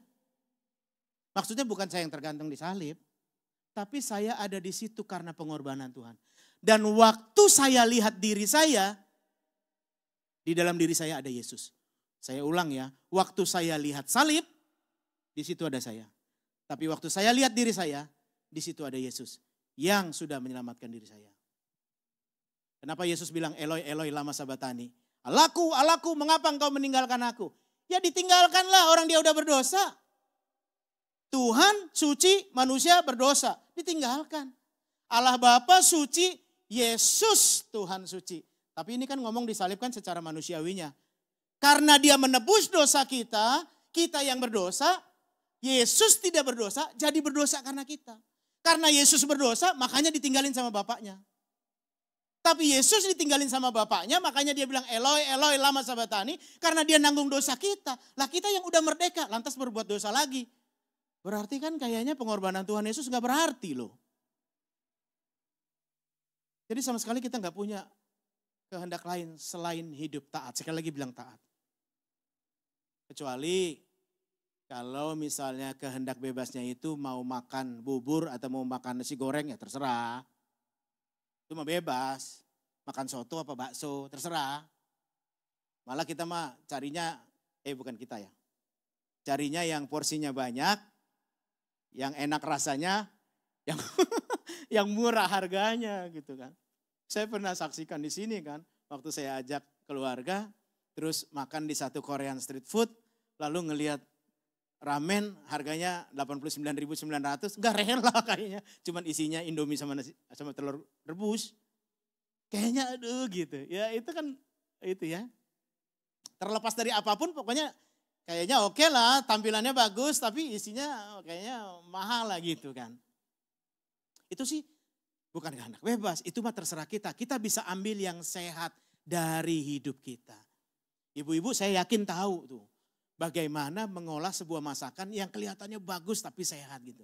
Maksudnya bukan saya yang tergantung di salib, tapi saya ada di situ karena pengorbanan Tuhan. Dan waktu saya lihat diri saya, di dalam diri saya ada Yesus. Saya ulang ya, waktu saya lihat salib, di situ ada saya. Tapi waktu saya lihat diri saya, di situ ada Yesus yang sudah menyelamatkan diri saya. Kenapa Yesus bilang Eloi, Eloi lama sabatani? Allahku, Allahku, mengapa engkau meninggalkan aku? Ya ditinggalkanlah, orang dia udah berdosa. Tuhan suci, manusia berdosa. Ditinggalkan. Allah Bapa suci, Yesus Tuhan suci. Tapi ini kan ngomong disalibkan secara manusiawinya. Karena dia menebus dosa kita, kita yang berdosa, Yesus tidak berdosa, jadi berdosa karena kita. Karena Yesus berdosa, makanya ditinggalin sama Bapaknya. Tapi Yesus ditinggalin sama Bapaknya, makanya dia bilang Eloi, Eloi lama sabatani. Karena dia nanggung dosa kita. Lah kita yang udah merdeka, lantas berbuat dosa lagi. Berarti kan kayaknya pengorbanan Tuhan Yesus gak berarti loh. Jadi sama sekali kita gak punya kehendak lain selain hidup taat. Sekali lagi bilang taat. Kecuali kalau misalnya kehendak bebasnya itu mau makan bubur atau mau makan nasi goreng ya terserah. Itu mah bebas. Makan soto apa bakso, terserah. Malah kita mah carinya, bukan kita ya. Carinya yang porsinya banyak, yang enak rasanya, yang yang murah harganya gitu kan. Saya pernah saksikan di sini kan, waktu saya ajak keluarga, terus makan di satu Korean street food, lalu ngelihat ramen harganya 89.900, enggak rela kayaknya. Cuman isinya Indomie sama nasi sama telur rebus. Kayaknya aduh gitu. Ya itu kan Itu ya. Terlepas dari apapun pokoknya kayaknya oke lah, tampilannya bagus tapi isinya kayaknya mahal lah gitu kan. Itu sih bukan kehendak bebas, itu mah terserah kita. Kita bisa ambil yang sehat dari hidup kita. Ibu-ibu saya yakin tahu tuh bagaimana mengolah sebuah masakan yang kelihatannya bagus tapi sehat gitu.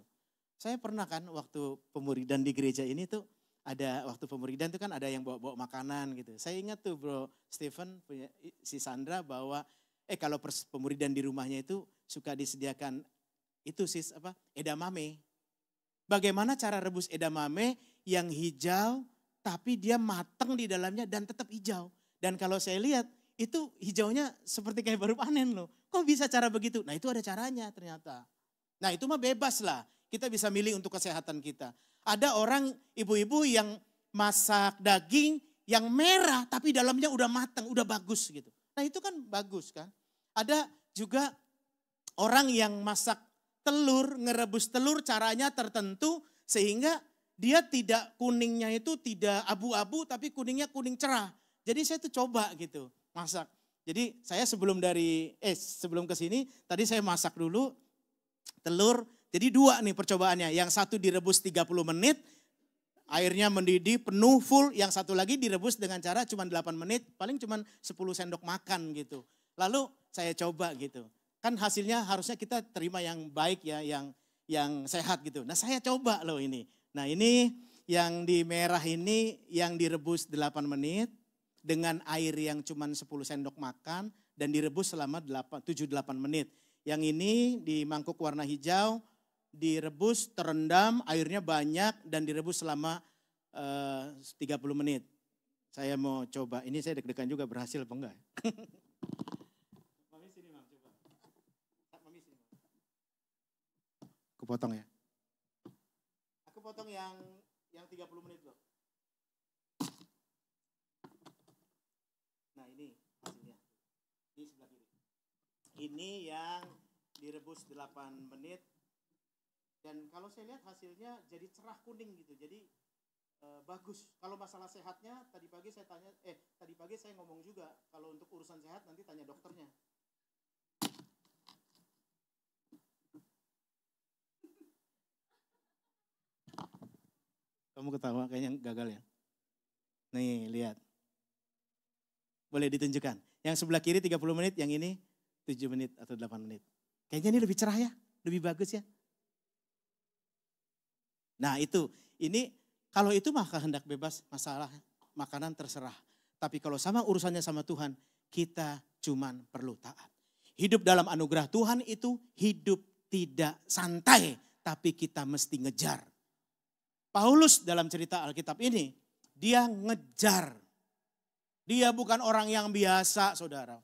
Saya pernah kan waktu pemuridan di gereja ini tuh ada waktu pemuridan itu kan ada yang bawa-bawa makanan gitu. Saya ingat tuh Bro Stephen punya si Sandra bawa kalau pemuridan di rumahnya itu suka disediakan itu edamame. Bagaimana cara rebus edamame yang hijau tapi dia matang di dalamnya dan tetap hijau. Dan kalau saya lihat itu hijaunya seperti kayak baru panen loh. Kok bisa cara begitu? Nah itu ada caranya ternyata. Nah itu mah bebas lah. Kita bisa milih untuk kesehatan kita. Ada orang ibu-ibu yang masak daging yang merah tapi dalamnya udah matang, udah bagus gitu. Nah itu kan bagus kan. Ada juga orang yang masak telur, ngerebus telur caranya tertentu sehingga dia tidak kuningnya itu tidak abu-abu tapi kuningnya kuning cerah. Jadi saya tuh coba gitu masak. Jadi saya sebelum ke sini tadi saya masak dulu telur. Jadi 2 nih percobaannya. Yang satu direbus 30 menit, airnya mendidih penuh full. Yang satu lagi direbus dengan cara cuma 8 menit, paling cuma 10 sendok makan gitu. Lalu saya coba gitu. Kan hasilnya harusnya kita terima yang baik ya, yang sehat gitu. Nah saya coba loh ini. Nah ini yang di merah ini yang direbus 8 menit dengan air yang cuma 10 sendok makan dan direbus selama 7-8 menit. Yang ini di mangkuk warna hijau, direbus, terendam, airnya banyak dan direbus selama 30 menit. Saya mau coba, ini saya deg-degan juga berhasil apa enggak. Mami sini Mam, coba. Mami sini. Aku potong ya. Aku potong yang 30 menit loh. Nah ini hasilnya. Ini sebelah kiri. Ini yang direbus 8 menit. Dan kalau saya lihat hasilnya jadi cerah kuning gitu, jadi bagus. Kalau masalah sehatnya tadi pagi saya ngomong juga kalau untuk urusan sehat nanti tanya dokternya. Kamu ketawa kayaknya gagal ya. Nih lihat, boleh ditunjukkan. Yang sebelah kiri 30 menit, yang ini 7 menit atau 8 menit. Kayaknya ini lebih cerah ya, lebih bagus ya. Nah itu, ini kalau itu mah kehendak bebas, masalah makanan terserah. Tapi kalau sama urusannya sama Tuhan, kita cuman perlu taat. Hidup dalam anugerah Tuhan itu hidup tidak santai, tapi kita mesti ngejar. Paulus dalam cerita Alkitab ini, dia ngejar. Dia bukan orang yang biasa, saudara.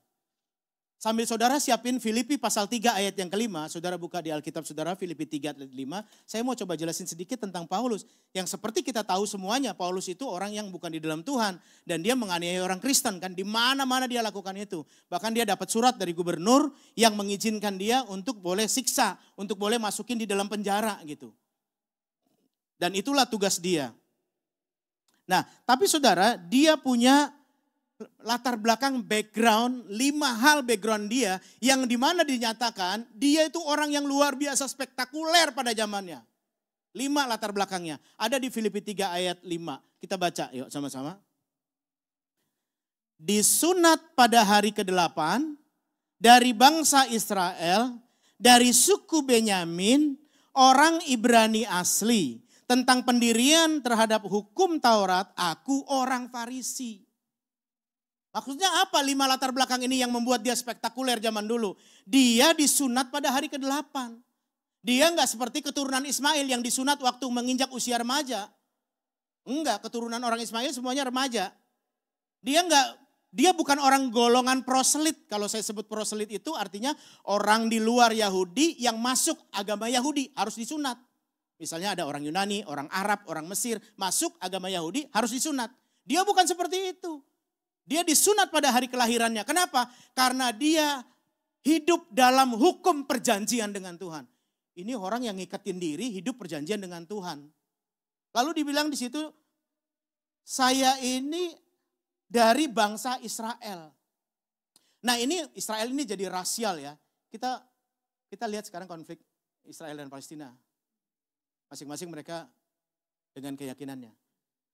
Sambil saudara siapin Filipi pasal 3 ayat yang kelima, saudara buka di Alkitab saudara Filipi 3 ayat 5. Saya mau coba jelasin sedikit tentang Paulus. Yang seperti kita tahu semuanya, Paulus itu orang yang bukan di dalam Tuhan. Dan dia menganiaya orang Kristen kan, di mana-mana dia lakukan itu. Bahkan dia dapat surat dari gubernur yang mengizinkan dia untuk boleh siksa, untuk boleh masukin di dalam penjara gitu. Dan itulah tugas dia. Nah, tapi saudara, dia punya latar belakang background, 5 hal background dia yang dimana dinyatakan dia itu orang yang luar biasa spektakuler pada zamannya. 5 latar belakangnya. Ada di Filipi 3 ayat 5. Kita baca yuk sama-sama. Disunat pada hari ke-8 dari bangsa Israel, dari suku Benyamin, orang Ibrani asli. Tentang pendirian terhadap hukum Taurat, aku orang Farisi. Maksudnya apa 5 latar belakang ini yang membuat dia spektakuler zaman dulu? Dia disunat pada hari ke-8. Dia enggak seperti keturunan Ismail yang disunat waktu menginjak usia remaja. Enggak, keturunan orang Ismail semuanya remaja. Dia bukan orang golongan proselit. Kalau saya sebut proselit itu artinya orang di luar Yahudi yang masuk agama Yahudi harus disunat. Misalnya ada orang Yunani, orang Arab, orang Mesir masuk agama Yahudi harus disunat. Dia bukan seperti itu. Dia disunat pada hari kelahirannya. Kenapa? Karena dia hidup dalam hukum perjanjian dengan Tuhan. Ini orang yang ngikatin diri hidup perjanjian dengan Tuhan. Lalu dibilang di situ, saya ini dari bangsa Israel. Nah ini Israel ini jadi rasial ya. Kita lihat sekarang konflik Israel dan Palestina. Masing-masing mereka dengan keyakinannya.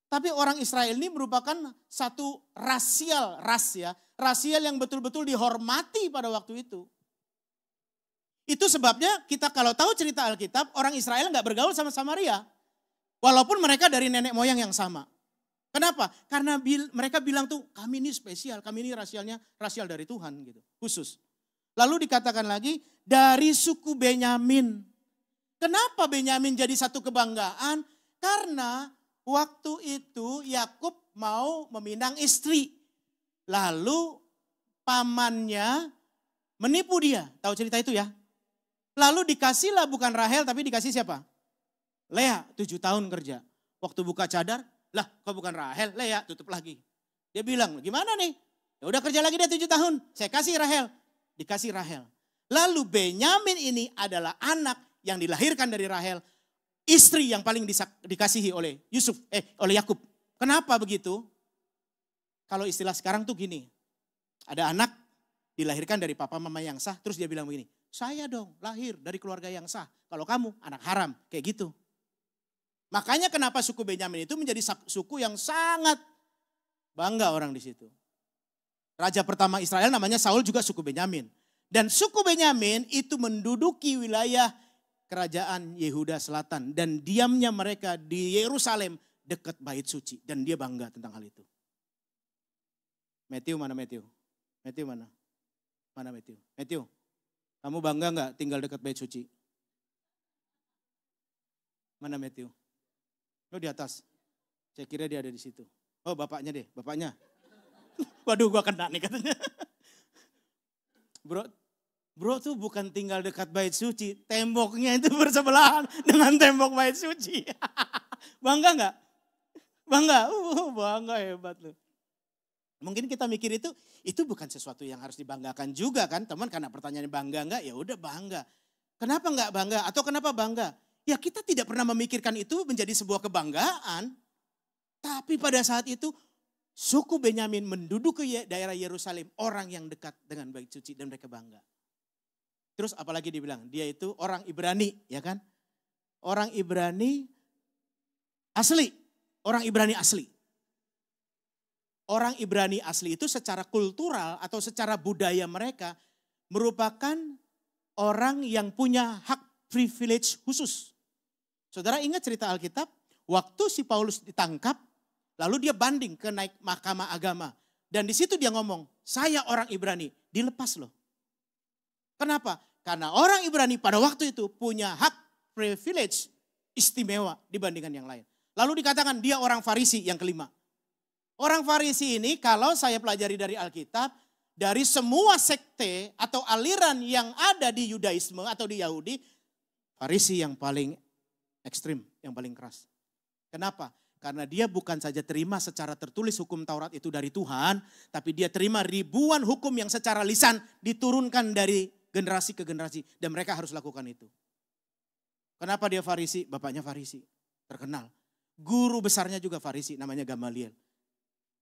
Tapi orang Israel ini merupakan satu rasial, rasial yang betul-betul dihormati pada waktu itu. Itu sebabnya kita kalau tahu cerita Alkitab, orang Israel nggak bergaul sama Samaria. Walaupun mereka dari nenek moyang yang sama. Kenapa? Karena mereka bilang tuh kami ini spesial, kami ini rasial dari Tuhan gitu, khusus. Lalu dikatakan lagi dari suku Benyamin. Kenapa Benyamin jadi satu kebanggaan? Karena waktu itu Yakub mau meminang istri. Lalu pamannya menipu dia. Tahu cerita itu ya? Lalu dikasihlah bukan Rahel tapi dikasih siapa? Lea 7 tahun kerja. Waktu buka cadar, lah kok bukan Rahel, Lea tutup lagi. Dia bilang gimana nih? Ya udah kerja lagi dia 7 tahun, saya kasih Rahel. Dikasih Rahel. Lalu Benyamin ini adalah anak yang dilahirkan dari Rahel. Istri yang paling dikasihi oleh oleh Yakub. Kenapa begitu? Kalau istilah sekarang tuh gini. Ada anak dilahirkan dari papa mama yang sah. Terus dia bilang begini. Saya dong lahir dari keluarga yang sah. Kalau kamu anak haram. Kayak gitu. Makanya kenapa suku Benyamin itu menjadi suku yang sangat bangga orang di situ. Raja pertama Israel namanya Saul juga suku Benyamin. Dan suku Benyamin itu menduduki wilayah kerajaan Yehuda Selatan. Dan diamnya mereka di Yerusalem dekat bait suci. Dan dia bangga tentang hal itu. Matthew mana Matthew? Matthew mana? Mana Matthew? Matthew, kamu bangga gak tinggal dekat bait suci? Mana Matthew? Lo di atas. Saya kira dia ada di situ. Oh bapaknya deh, bapaknya. Waduh gua kena nih katanya. Bro tuh bukan tinggal dekat bait suci. Temboknya itu bersebelahan dengan tembok bait suci. Bangga gak? Bangga? Bangga hebat loh. Mungkin kita mikir itu bukan sesuatu yang harus dibanggakan juga kan. Teman karena pertanyaannya bangga enggak? Ya udah bangga. Kenapa enggak bangga? Atau kenapa bangga? Ya kita tidak pernah memikirkan itu menjadi sebuah kebanggaan. Tapi pada saat itu suku Benyamin menduduki daerah Yerusalem. Orang yang dekat dengan bait suci dan mereka bangga. Terus apalagi dibilang? Dia itu orang Ibrani ya kan. Orang Ibrani asli. Orang Ibrani asli. Orang Ibrani asli itu secara kultural atau secara budaya mereka merupakan orang yang punya hak privilege khusus. Saudara ingat cerita Alkitab? Waktu si Paulus ditangkap, lalu dia banding ke naik mahkamah agama. Dan di situ dia ngomong, saya orang Ibrani, dilepas loh. Kenapa? Karena orang Ibrani pada waktu itu punya hak privilege istimewa dibandingkan yang lain. Lalu dikatakan dia orang Farisi yang kelima. Orang Farisi ini kalau saya pelajari dari Alkitab, dari semua sekte atau aliran yang ada di Yudaisme atau di Yahudi, Farisi yang paling ekstrim, yang paling keras. Kenapa? Karena dia bukan saja terima secara tertulis hukum Taurat itu dari Tuhan, tapi dia terima ribuan hukum yang secara lisan diturunkan dari generasi ke generasi. Dan mereka harus lakukan itu. Kenapa dia Farisi? Bapaknya Farisi, terkenal. Guru besarnya juga Farisi, namanya Gamaliel.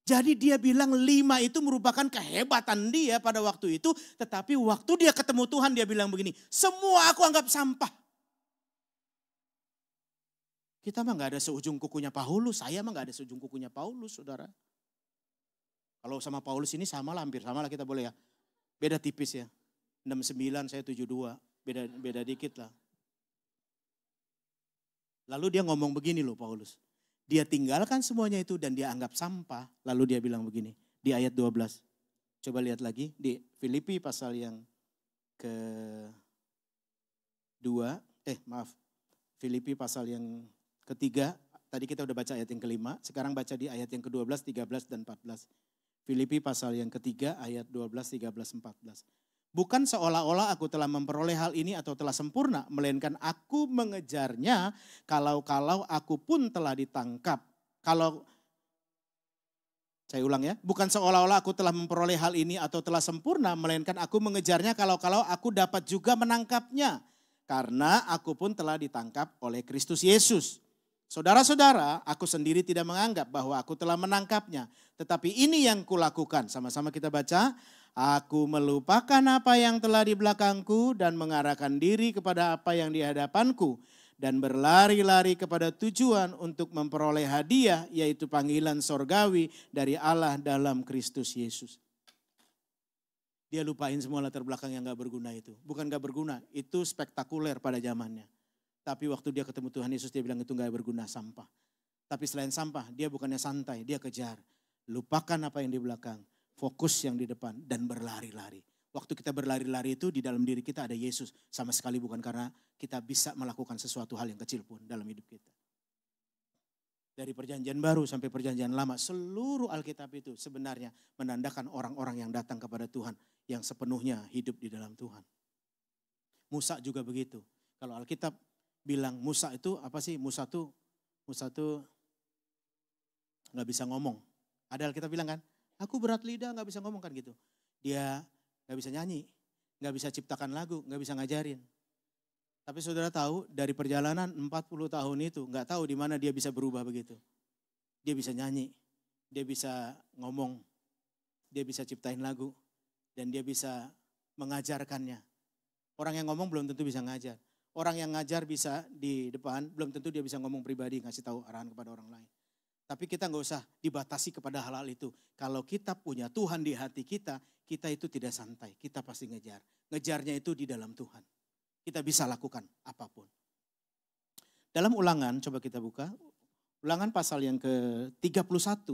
Jadi dia bilang 5 itu merupakan kehebatan dia pada waktu itu. Tetapi waktu dia ketemu Tuhan dia bilang begini, semua aku anggap sampah. Kita mah gak ada seujung kukunya Paulus, saya mah gak ada seujung kukunya Paulus saudara. Kalau sama Paulus ini sama lah, hampir sama lah kita boleh ya. Beda tipis ya, 69 saya 72, beda dikit lah. Lalu dia ngomong begini loh Paulus. Dia tinggalkan semuanya itu dan dia anggap sampah. Lalu dia bilang begini di ayat 12. Coba lihat lagi di Filipi pasal yang Filipi pasal yang ketiga. Tadi kita udah baca ayat yang kelima. Sekarang baca di ayat yang ke-12, 13 dan 14. Filipi pasal yang ketiga ayat 12, 13, 14. Bukan seolah-olah aku telah memperoleh hal ini atau telah sempurna. Melainkan aku mengejarnya kalau aku pun telah ditangkap. Saya ulang ya. Bukan seolah-olah aku telah memperoleh hal ini atau telah sempurna. Melainkan aku mengejarnya kalau aku dapat juga menangkapnya. Karena aku pun telah ditangkap oleh Kristus Yesus. Saudara-saudara, aku sendiri tidak menganggap bahwa aku telah menangkapnya. Tetapi ini yang kulakukan. Sama-sama kita baca. Aku melupakan apa yang telah di belakangku dan mengarahkan diri kepada apa yang di hadapanku. Dan berlari-lari kepada tujuan untuk memperoleh hadiah, yaitu panggilan sorgawi dari Allah dalam Kristus Yesus. Dia lupain semua latar belakang yang gak berguna itu. Bukan gak berguna, itu spektakuler pada zamannya. Tapi waktu dia ketemu Tuhan Yesus, dia bilang itu gak berguna, sampah. Tapi selain sampah, dia bukannya santai, dia kejar. Lupakan apa yang di belakang, fokus yang di depan, dan berlari-lari. Waktu kita berlari-lari itu di dalam diri kita ada Yesus. Sama sekali bukan karena kita bisa melakukan sesuatu hal yang kecil pun dalam hidup kita. Dari perjanjian baru sampai perjanjian lama, seluruh Alkitab itu sebenarnya menandakan orang-orang yang datang kepada Tuhan. Yang sepenuhnya hidup di dalam Tuhan. Musa juga begitu. Kalau Alkitab bilang Musa itu apa sih? Musa tuh gak bisa ngomong. Ada Alkitab bilang kan, aku berat lidah gak bisa ngomong kan gitu. Dia gak bisa nyanyi, gak bisa ciptakan lagu, gak bisa ngajarin. Tapi saudara tahu dari perjalanan 40 tahun itu gak tahu di mana dia bisa berubah begitu. Dia bisa nyanyi, dia bisa ngomong, dia bisa ciptain lagu, dan dia bisa mengajarkannya. Orang yang ngomong belum tentu bisa ngajar. Orang yang ngajar bisa di depan, belum tentu dia bisa ngomong pribadi, ngasih tahu arahan kepada orang lain. Tapi kita gak usah dibatasi kepada hal-hal itu. Kalau kita punya Tuhan di hati kita, kita itu tidak santai. Kita pasti ngejar. Ngejarnya itu di dalam Tuhan. Kita bisa lakukan apapun. Dalam Ulangan, coba kita buka. Ulangan pasal yang ke-31,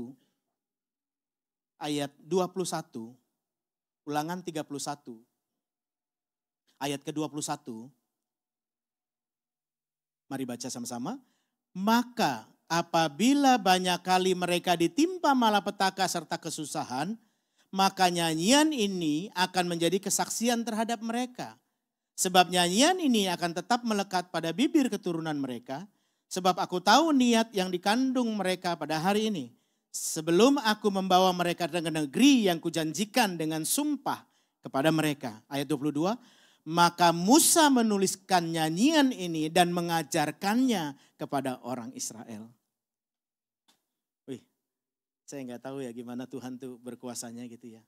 ayat 21. Ulangan 31, ayat ke-21. Mari baca sama-sama. Maka apabila banyak kali mereka ditimpa malapetaka serta kesusahan, maka nyanyian ini akan menjadi kesaksian terhadap mereka. Sebab nyanyian ini akan tetap melekat pada bibir keturunan mereka. Sebab aku tahu niat yang dikandung mereka pada hari ini. Sebelum aku membawa mereka ke negeri yang kujanjikan dengan sumpah kepada mereka. Ayat 22. Maka Musa menuliskan nyanyian ini dan mengajarkannya kepada orang Israel. Wih, saya nggak tahu ya gimana Tuhan tuh berkuasanya gitu ya.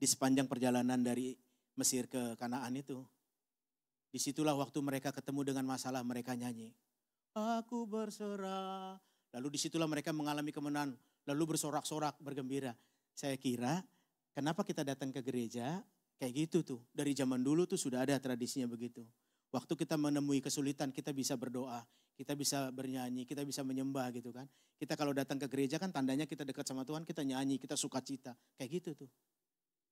Di sepanjang perjalanan dari Mesir ke Kanaan itu. Disitulah waktu mereka ketemu dengan masalah mereka nyanyi. Aku berserah. Lalu disitulah mereka mengalami kemenangan. Lalu bersorak-sorak, bergembira. Saya kira kenapa kita datang ke gereja kayak gitu tuh. Dari zaman dulu tuh sudah ada tradisinya begitu. Waktu kita menemui kesulitan kita bisa berdoa. Kita bisa bernyanyi, kita bisa menyembah gitu kan. Kita kalau datang ke gereja kan tandanya kita dekat sama Tuhan, kita nyanyi, kita sukacita. Kayak gitu tuh.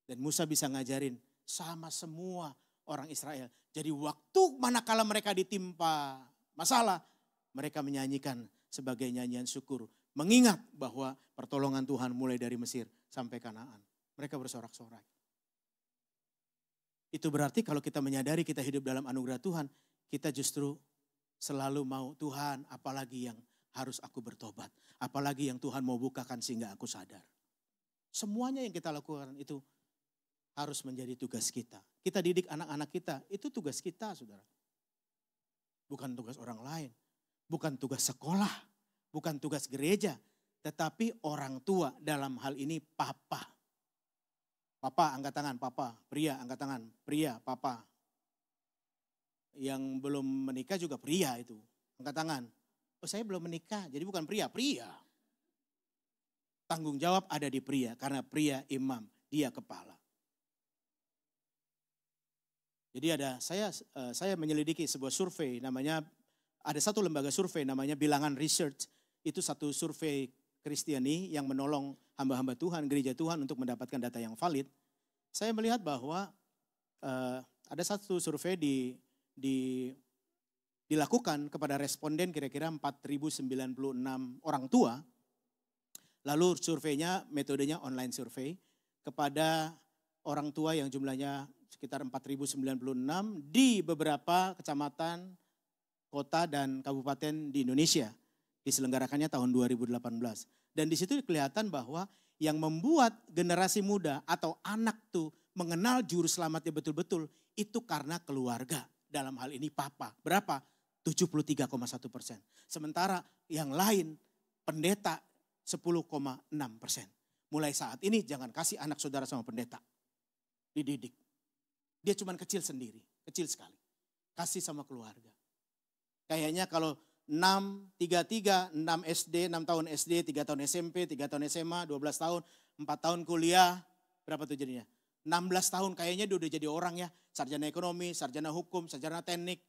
Dan Musa bisa ngajarin sama semua orang Israel. Jadi waktu manakala mereka ditimpa masalah, mereka menyanyikan sebagai nyanyian syukur. Mengingat bahwa pertolongan Tuhan mulai dari Mesir sampai Kanaan. Mereka bersorak-sorai. Itu berarti kalau kita menyadari kita hidup dalam anugerah Tuhan, kita justru selalu mau Tuhan apalagi yang harus aku bertobat. Apalagi yang Tuhan mau bukakan sehingga aku sadar. Semuanya yang kita lakukan itu harus menjadi tugas kita. Kita didik anak-anak kita, itu tugas kita saudara. Bukan tugas orang lain. Bukan tugas sekolah, bukan tugas gereja, tetapi orang tua dalam hal ini papa. Papa angkat tangan, papa. Pria angkat tangan, pria, papa. Yang belum menikah juga pria itu. Angkat tangan. Oh saya belum menikah, jadi bukan pria, pria. Tanggung jawab ada di pria, karena pria imam, dia kepala. Jadi saya menyelidiki sebuah survei namanya, ada satu lembaga survei namanya Bilangan Research. Itu satu survei Kristiani yang menolong hamba-hamba Tuhan, gereja Tuhan untuk mendapatkan data yang valid. Saya melihat bahwa ada satu survei dilakukan kepada responden kira-kira 4.096 orang tua. Lalu surveinya, metodenya online survei kepada orang tua yang jumlahnya sekitar 4.096 di beberapa kecamatan, kota dan kabupaten di Indonesia. Diselenggarakannya tahun 2018. Dan di situ kelihatan bahwa yang membuat generasi muda atau anak tuh mengenal juru selamatnya betul-betul itu karena keluarga. Dalam hal ini papa. Berapa? 73,1%. Sementara yang lain pendeta 10,6%. Mulai saat ini jangan kasih anak saudara sama pendeta. Dididik. Dia cuma kecil sendiri, kecil sekali. Kasih sama keluarga. Kayaknya kalau 6, 3, 6 SD, 6 tahun SD, 3 tahun SMP, 3 tahun SMA, 12 tahun, 4 tahun kuliah. Berapa tuh jadinya? 16 tahun kayaknya dia udah jadi orang ya. Sarjana ekonomi, sarjana hukum, sarjana teknik.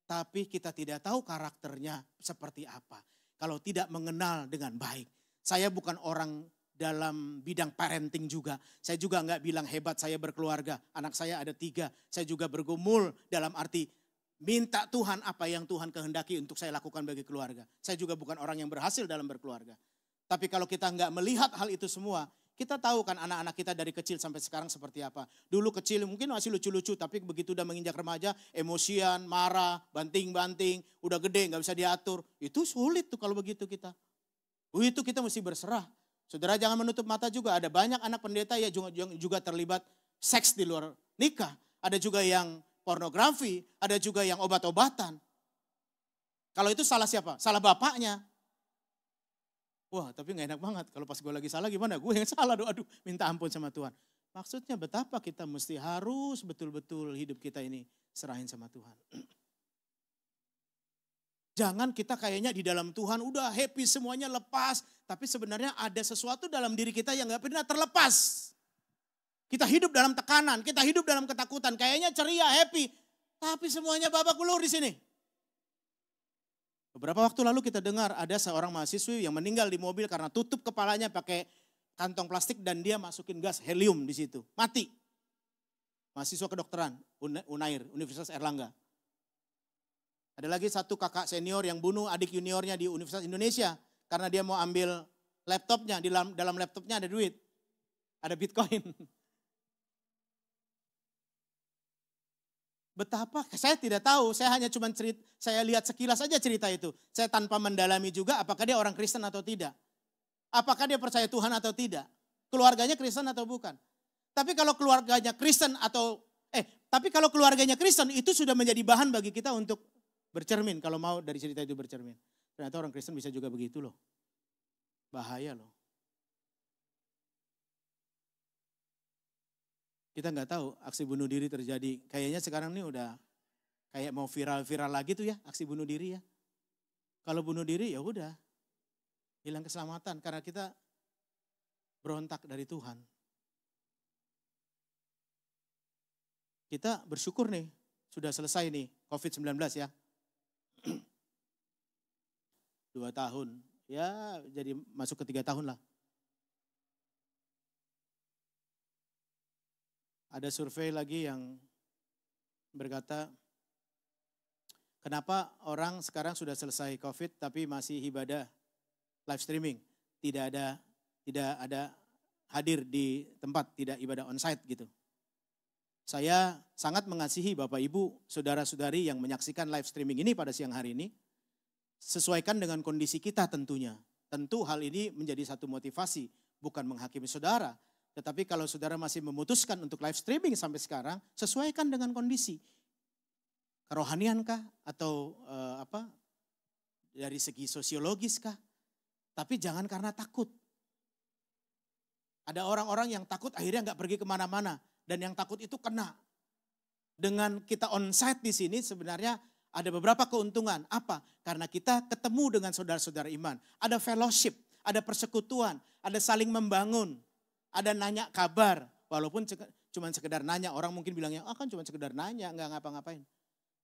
Tapi kita tidak tahu karakternya seperti apa. Kalau tidak mengenal dengan baik. Saya bukan orang dalam bidang parenting juga. Saya juga enggak bilang hebat saya berkeluarga. Anak saya ada 3. Saya juga bergumul dalam arti minta Tuhan apa yang Tuhan kehendaki untuk saya lakukan bagi keluarga. Saya juga bukan orang yang berhasil dalam berkeluarga. Tapi kalau kita enggak melihat hal itu semua, kita tahu kan anak-anak kita dari kecil sampai sekarang seperti apa. Dulu kecil mungkin masih lucu-lucu, tapi begitu udah menginjak remaja, emosian, marah, banting-banting, udah gede nggak bisa diatur. Itu sulit tuh kalau begitu kita. Itu kita mesti berserah. Saudara jangan menutup mata juga, ada banyak anak pendeta yang juga terlibat seks di luar nikah. Ada juga yang pornografi, ada juga yang obat-obatan. Kalau itu salah siapa? Salah bapaknya. Wah tapi gak enak banget, kalau pas gue lagi salah gimana? Gue yang salah, aduh minta ampun sama Tuhan. Maksudnya betapa kita mesti harus betul-betul hidup kita ini serahin sama Tuhan. Jangan kita kayaknya di dalam Tuhan udah happy semuanya lepas. Tapi sebenarnya ada sesuatu dalam diri kita yang gak pernah terlepas. Kita hidup dalam tekanan, kita hidup dalam ketakutan. Kayaknya ceria, happy. Tapi semuanya babak belur di sini. Beberapa waktu lalu kita dengar ada seorang mahasiswi yang meninggal di mobil karena tutup kepalanya pakai kantong plastik dan dia masukin gas helium di situ. Mati. Mahasiswa kedokteran Unair, Universitas Erlangga. Ada lagi satu kakak senior yang bunuh adik juniornya di Universitas Indonesia karena dia mau ambil laptopnya, di dalam laptopnya ada duit, ada Bitcoin. Betapa, saya tidak tahu, saya hanya cuma saya lihat sekilas saja cerita itu. Saya tanpa mendalami juga apakah dia orang Kristen atau tidak. Apakah dia percaya Tuhan atau tidak. Keluarganya Kristen atau bukan. Tapi kalau keluarganya Kristen itu sudah menjadi bahan bagi kita untuk bercermin. Kalau mau dari cerita itu bercermin. Ternyata orang Kristen bisa juga begitu loh. Bahaya loh. Kita nggak tahu aksi bunuh diri terjadi. Kayaknya sekarang ini udah kayak mau viral-viral lagi tuh ya aksi bunuh diri ya. Kalau bunuh diri ya udah hilang keselamatan karena kita berontak dari Tuhan. Kita bersyukur nih sudah selesai nih COVID-19 ya. 2 tahun ya jadi masuk ke 3 tahun lah. Ada survei lagi yang berkata, kenapa orang sekarang sudah selesai COVID tapi masih ibadah live streaming, tidak ada hadir di tempat, tidak ibadah onsite gitu. Saya sangat mengasihi Bapak Ibu, saudara-saudari yang menyaksikan live streaming ini pada siang hari ini. Sesuaikan dengan kondisi kita tentunya. Tentu hal ini menjadi satu motivasi, bukan menghakimi saudara. Tetapi kalau saudara masih memutuskan untuk live streaming sampai sekarang, sesuaikan dengan kondisi. Kerohanian kah? Atau dari segi sosiologis kah? Tapi jangan karena takut. Ada orang-orang yang takut akhirnya nggak pergi kemana-mana. Dan yang takut itu kena. Dengan kita onsite di sini sebenarnya ada beberapa keuntungan. Apa? Karena kita ketemu dengan saudara-saudara iman. Ada fellowship, ada persekutuan, ada saling membangun. Ada nanya kabar, walaupun cuma sekedar nanya. Orang mungkin bilangnya, kan cuma sekedar nanya, nggak ngapa-ngapain.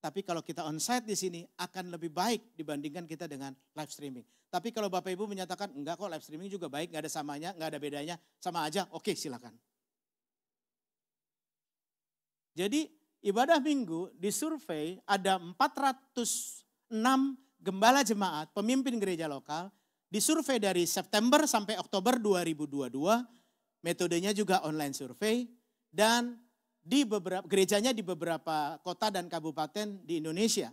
Tapi kalau kita onsite di sini akan lebih baik dibandingkan kita dengan live streaming. Tapi kalau Bapak Ibu menyatakan, enggak kok live streaming juga baik, nggak ada samanya, nggak ada bedanya, sama aja, oke silakan. Jadi ibadah minggu disurvei ada 406 gembala jemaat, pemimpin gereja lokal, disurvei dari September sampai Oktober 2022, metodenya juga online survei dan di beberapa gerejanya di beberapa kota dan kabupaten di Indonesia.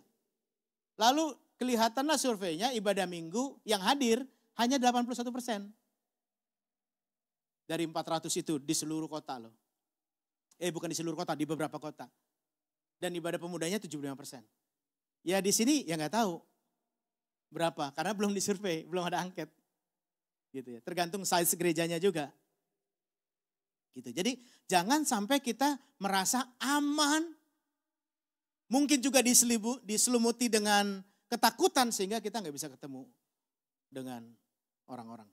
Lalu kelihatanlah surveinya ibadah minggu yang hadir hanya 81%. Dari 400 itu di seluruh kota loh. Bukan di seluruh kota, di beberapa kota. Dan ibadah pemudanya 75%. Ya di sini ya nggak tahu berapa, karena belum disurvei, belum ada angket. Gitu ya. Tergantung size gerejanya juga. Gitu. Jadi jangan sampai kita merasa aman. Mungkin juga diselumuti dengan ketakutan sehingga kita nggak bisa ketemu dengan orang-orang.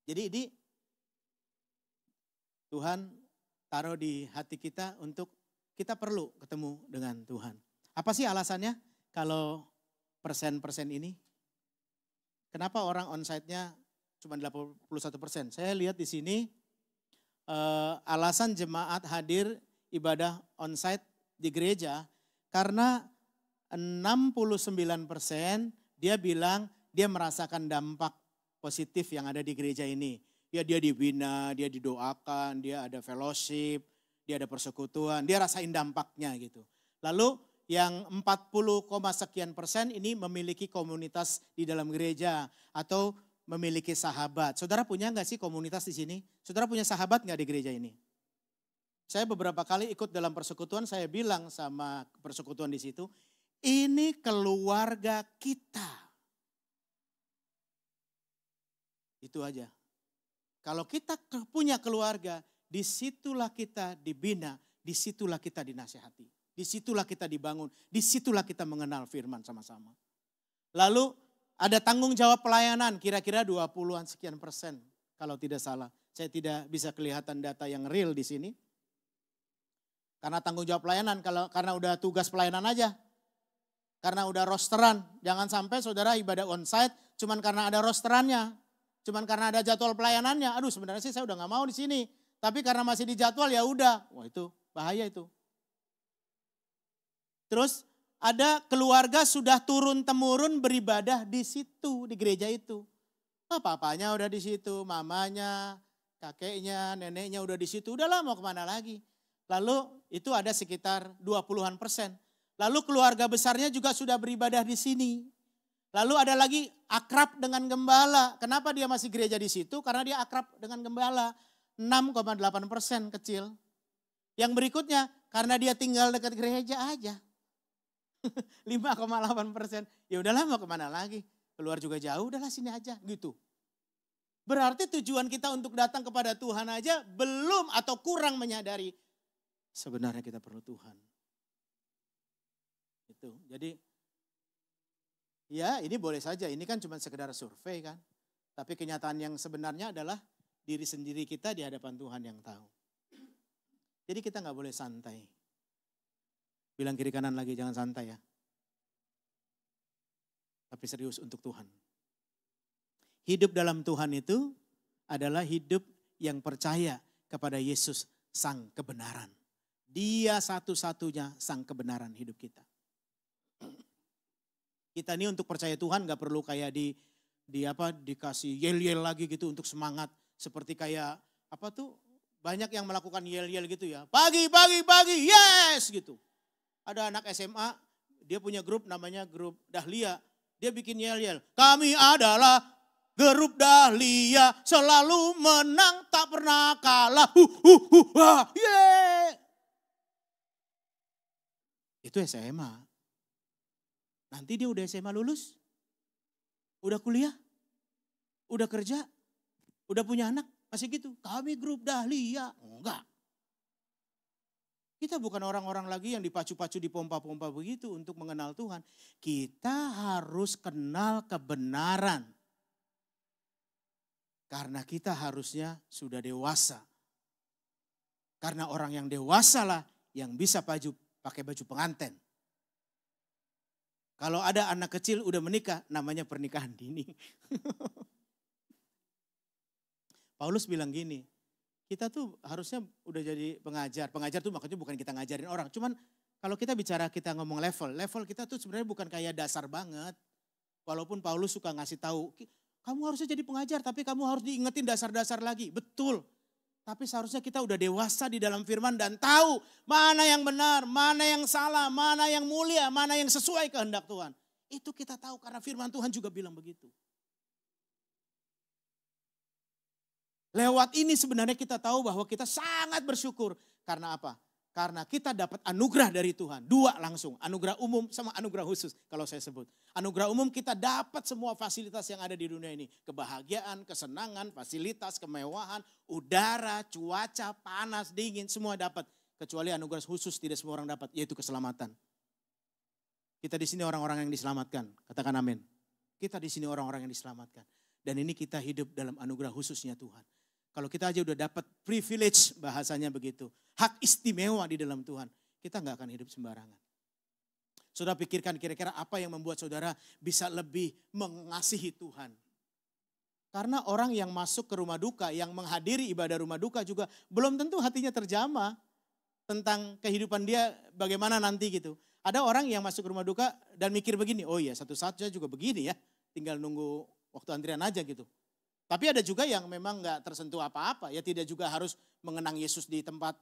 Jadi ini Tuhan taruh di hati kita untuk kita perlu ketemu dengan Tuhan. Apa sih alasannya kalau persen-persen ini? Kenapa orang onsite-nya cuma 81%? Saya lihat di sini alasan jemaat hadir ibadah onsite di gereja karena 69% dia bilang dia merasakan dampak positif yang ada di gereja ini. Ya dia dibina, dia didoakan, dia ada fellowship, dia ada persekutuan, dia rasain dampaknya gitu. Lalu yang 40, sekian persen ini memiliki komunitas di dalam gereja atau memiliki sahabat. Saudara punya nggak sih komunitas di sini? Saudara punya sahabat nggak di gereja ini? Saya beberapa kali ikut dalam persekutuan, saya bilang sama persekutuan di situ, ini keluarga kita. Itu aja. Kalau kita punya keluarga, disitulah kita dibina, disitulah kita dinasihati. Disitulah kita dibangun, disitulah kita mengenal firman sama-sama. Lalu ada tanggung jawab pelayanan, kira-kira 20-an sekian persen kalau tidak salah. Saya tidak bisa kelihatan data yang real di sini. Karena tanggung jawab pelayanan, karena udah tugas pelayanan aja. Karena udah rosteran, jangan sampai saudara ibadah onsite cuman karena ada rosterannya. Cuman karena ada jadwal pelayanannya. Aduh sebenarnya sih saya udah gak mau di sini. Tapi karena masih di jadwal ya udah. Wah itu bahaya itu. Terus ada keluarga sudah turun-temurun beribadah di situ, di gereja itu. Oh, papanya udah di situ, mamanya, kakeknya, neneknya udah di situ. Udahlah mau kemana lagi. Lalu itu ada sekitar 20-an persen. Lalu keluarga besarnya juga sudah beribadah di sini. Lalu ada lagi akrab dengan gembala. Kenapa dia masih gereja di situ? Karena dia akrab dengan gembala. 6,8% kecil. Yang berikutnya karena dia tinggal dekat gereja aja. 5,8%. Ya udahlah mau kemana lagi. Keluar juga jauh, udahlah sini aja gitu. Berarti tujuan kita untuk datang kepada Tuhan aja belum atau kurang menyadari. Sebenarnya kita perlu Tuhan. Itu. Jadi ya ini boleh saja, ini kan cuma sekedar survei kan. Tapi kenyataan yang sebenarnya adalah diri sendiri kita di hadapan Tuhan yang tahu. Jadi kita gak boleh santai. Bilang kiri kanan lagi jangan santai ya. Tapi serius untuk Tuhan. Hidup dalam Tuhan itu adalah hidup yang percaya kepada Yesus sang kebenaran. Dia satu-satunya sang kebenaran hidup kita. Kita ini untuk percaya Tuhan gak perlu kayak dikasih yel-yel lagi gitu untuk semangat. Seperti kayak banyak yang melakukan yel-yel gitu ya. Pagi, yes gitu. Ada anak SMA, dia punya grup namanya grup Dahlia. Dia bikin yel-yel. Kami adalah grup Dahlia, selalu menang, tak pernah kalah. Yeah. Itu SMA. Nanti dia udah SMA lulus, udah kuliah, udah kerja, udah punya anak, masih gitu. Kami grup Dahlia. Enggak. Kita bukan orang-orang lagi yang dipacu-pacu, dipompa-pompa begitu untuk mengenal Tuhan. Kita harus kenal kebenaran. Karena kita harusnya sudah dewasa. Karena orang yang dewasa lah yang bisa pakai baju pengantin. Kalau ada anak kecil udah menikah, namanya pernikahan dini. Paulus bilang gini, kita tuh harusnya udah jadi pengajar. Pengajar tuh makanya bukan kita ngajarin orang. Cuman kalau kita bicara kita ngomong level kita tuh sebenarnya bukan kayak dasar banget. Walaupun Paulus suka ngasih tahu, kamu harusnya jadi pengajar tapi kamu harus diingetin dasar-dasar lagi. Betul. Tapi seharusnya kita udah dewasa di dalam firman dan tahu mana yang benar, mana yang salah, mana yang mulia, mana yang sesuai kehendak Tuhan. Itu kita tahu karena firman Tuhan juga bilang begitu. Lewat ini sebenarnya kita tahu bahwa kita sangat bersyukur. Karena apa? Karena kita dapat anugerah dari Tuhan. Dua langsung, anugerah umum sama anugerah khusus kalau saya sebut. Anugerah umum kita dapat semua fasilitas yang ada di dunia ini. Kebahagiaan, kesenangan, fasilitas, kemewahan, udara, cuaca, panas, dingin, semua dapat. Kecuali anugerah khusus tidak semua orang dapat, yaitu keselamatan. Kita di sini orang-orang yang diselamatkan, katakan amin. Kita di sini orang-orang yang diselamatkan. Dan ini kita hidup dalam anugerah khususnya Tuhan. Kalau kita aja udah dapat privilege, bahasanya begitu. Hak istimewa di dalam Tuhan. Kita gak akan hidup sembarangan. Saudara pikirkan kira-kira apa yang membuat saudara bisa lebih mengasihi Tuhan. Karena orang yang masuk ke rumah duka, yang menghadiri ibadah rumah duka juga belum tentu hatinya terjamah tentang kehidupan dia bagaimana nanti gitu. Ada orang yang masuk ke rumah duka dan mikir begini, oh iya satu saat saya juga begini ya. Tinggal nunggu waktu antrian aja gitu. Tapi ada juga yang memang gak tersentuh apa-apa. Ya tidak juga harus mengenang Yesus di tempat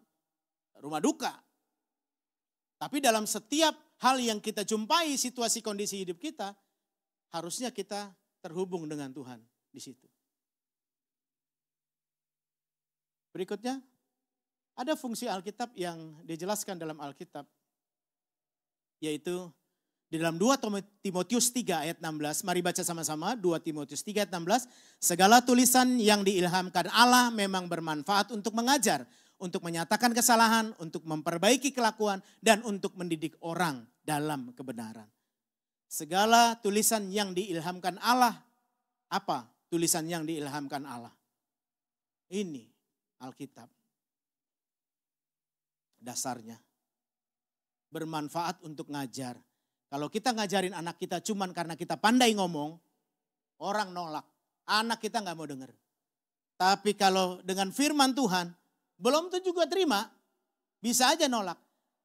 rumah duka. Tapi dalam setiap hal yang kita jumpai situasi kondisi hidup kita. Harusnya kita terhubung dengan Tuhan di situ. Berikutnya. Ada fungsi Alkitab yang dijelaskan dalam Alkitab. Yaitu di dalam 2 Timotius 3 ayat 16, mari baca sama-sama 2 Timotius 3 ayat 16. Segala tulisan yang diilhamkan Allah memang bermanfaat untuk mengajar, untuk menyatakan kesalahan, untuk memperbaiki kelakuan, dan untuk mendidik orang dalam kebenaran. Segala tulisan yang diilhamkan Allah, apa tulisan yang diilhamkan Allah? Ini Alkitab. Dasarnya. Bermanfaat untuk ngajar. Kalau kita ngajarin anak kita cuman karena kita pandai ngomong, orang nolak. Anak kita gak mau dengar. Tapi kalau dengan firman Tuhan, belum tentu juga terima. Bisa aja nolak.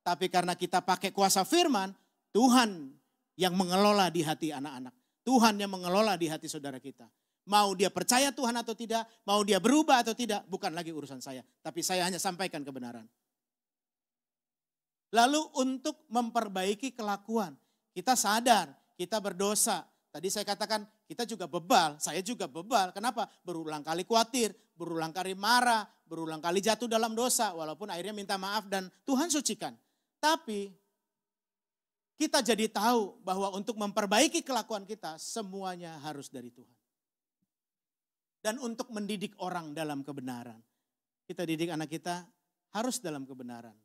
Tapi karena kita pakai kuasa firman, Tuhan yang mengelola di hati anak-anak. Tuhan yang mengelola di hati saudara kita. Mau dia percaya Tuhan atau tidak, mau dia berubah atau tidak, bukan lagi urusan saya. Tapi saya hanya sampaikan kebenaran. Lalu untuk memperbaiki kelakuan. Kita sadar, kita berdosa. Tadi saya katakan kita juga bebal, saya juga bebal. Kenapa? Berulang kali khawatir, berulang kali marah, berulang kali jatuh dalam dosa. Walaupun akhirnya minta maaf dan Tuhan sucikan. Tapi kita jadi tahu bahwa untuk memperbaiki kelakuan kita semuanya harus dari Tuhan. Dan untuk mendidik orang dalam kebenaran. Kita didik anak kita harus dalam kebenaran.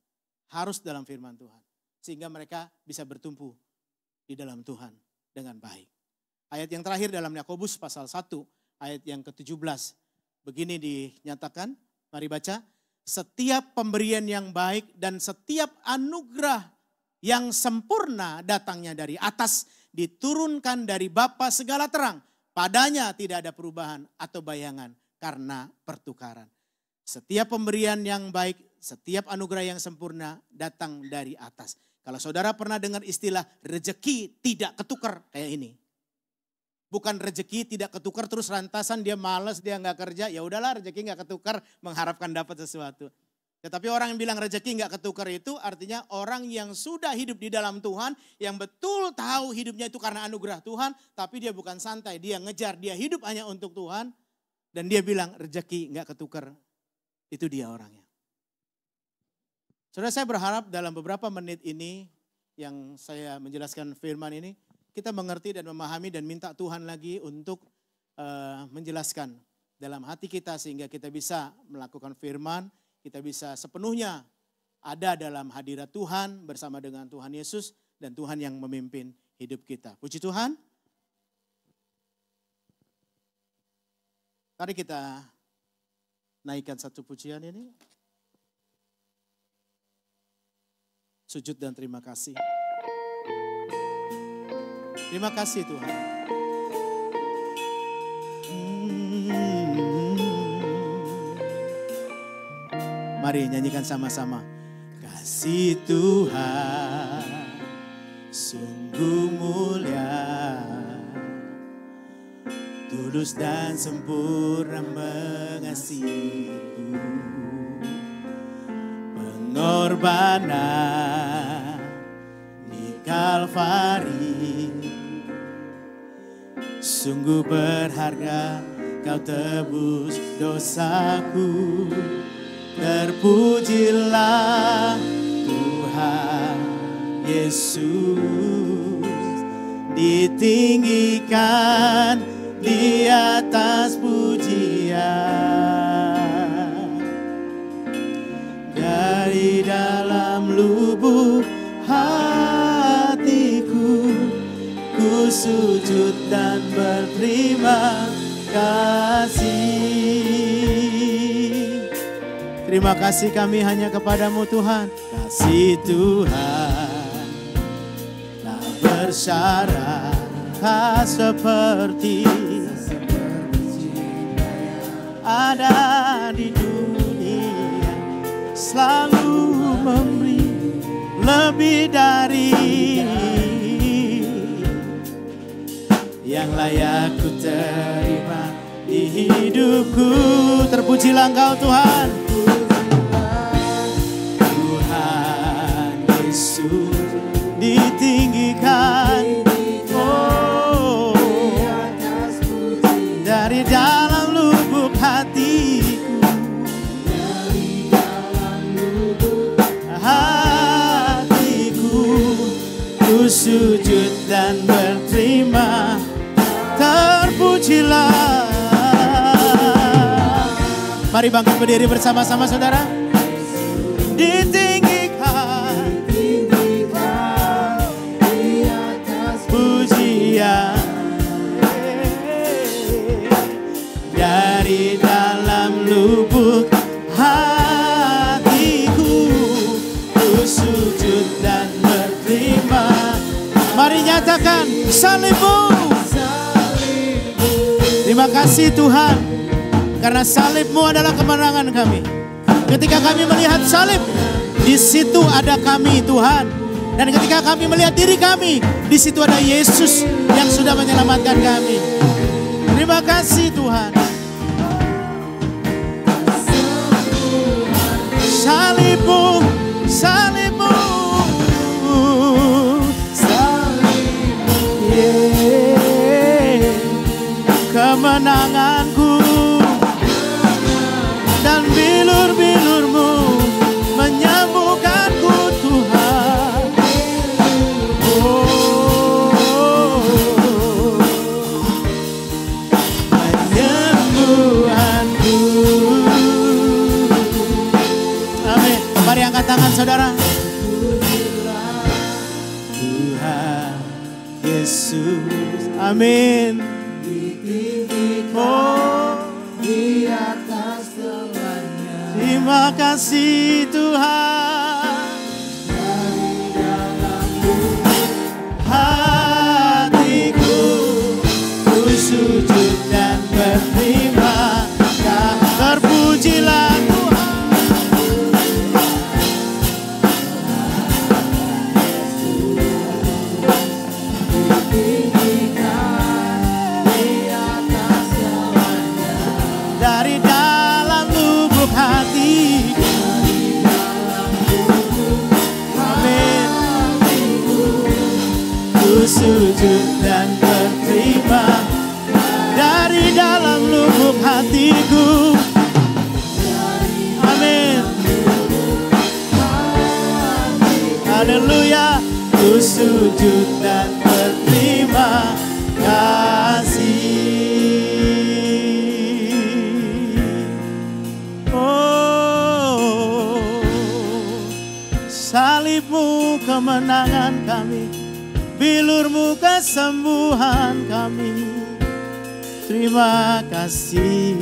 Harus dalam firman Tuhan. Sehingga mereka bisa bertumbuh di dalam Tuhan dengan baik. Ayat yang terakhir dalam Yakobus pasal 1 ayat yang ke-17. Begini dinyatakan, mari baca. Setiap pemberian yang baik dan setiap anugerah yang sempurna datangnya dari atas, diturunkan dari Bapa segala terang. Padanya tidak ada perubahan atau bayangan karena pertukaran. Setiap pemberian yang baik, setiap anugerah yang sempurna datang dari atas. Kalau saudara pernah dengar istilah rejeki tidak ketukar kayak ini. Bukan rejeki tidak ketukar terus rantasan dia malas, dia nggak kerja. Ya udahlah rejeki nggak ketukar mengharapkan dapat sesuatu. Tetapi orang yang bilang rejeki nggak ketukar itu artinya orang yang sudah hidup di dalam Tuhan. Yang betul tahu hidupnya itu karena anugerah Tuhan. Tapi dia bukan santai, dia ngejar, dia hidup hanya untuk Tuhan. Dan dia bilang rejeki nggak ketukar. Itu dia orangnya. Saudara, saya berharap dalam beberapa menit ini yang saya menjelaskan firman ini, kita mengerti dan memahami dan minta Tuhan lagi untuk menjelaskan dalam hati kita sehingga kita bisa melakukan firman, kita bisa sepenuhnya ada dalam hadirat Tuhan bersama dengan Tuhan Yesus dan Tuhan yang memimpin hidup kita. Puji Tuhan. Mari kita naikkan satu pujian ini. Sujud dan terima kasih. Terima kasih Tuhan. Mari nyanyikan sama-sama. Kasih Tuhan sungguh mulia, tulus dan sempurna mengasihiku. Pengorbanan di Kalvari sungguh berharga, kau tebus dosaku. Terpujilah Tuhan Yesus ditinggikan di atas pujian. Dari dalam lubuk hatiku, ku sujud dan berterima kasih. Terima kasih kami hanya kepadamu Tuhan. Kasih Tuhan tak bersyarat seperti ada di dunia, selalu memberi lebih dari yang layak ku terima di hidupku. Terpujilah Engkau Tuhan, Tuhan Yesus ditinggikan, oh, dari dalam lubuk hatiku, dari dalam lubuk hatiku, ku sujud dan berterima. Terpujilah. Mari bangkit berdiri bersama-sama saudara. Ditinggikan di atas pujian, dari dalam lubuk hatiku, ku sujud dan berterima. Mari nyatakan salibmu. Terima kasih Tuhan, karena salib-Mu adalah kemenangan kami. Ketika kami melihat salib, di situ ada kami Tuhan. Dan ketika kami melihat diri kami, di situ ada Yesus yang sudah menyelamatkan kami. Terima kasih Tuhan. Salib-Mu, salib-Mu, salib-Mu, kemenanganku, dan bilur-bilur-Mu menyembuhkanku Tuhan. Oh, menyembuhkanku. Amin. Mari angkat tangan saudara. Tuhan Yesus. Amin. Oh, di atas segalanya. Terima kasih Tuhan. Dari dalam lubuk hatiku, ku sujud dan berterima. Terpujilah Tuhan. Dari dalam lubuk hati, amin, ku sujud dan berterima. Dari dalam lubuk hatiku, amin, haleluya, ku sujud dan berterima kasih. Salib-Mu kemenangan kami, bilur-Mu kesembuhan kami. Terima kasih.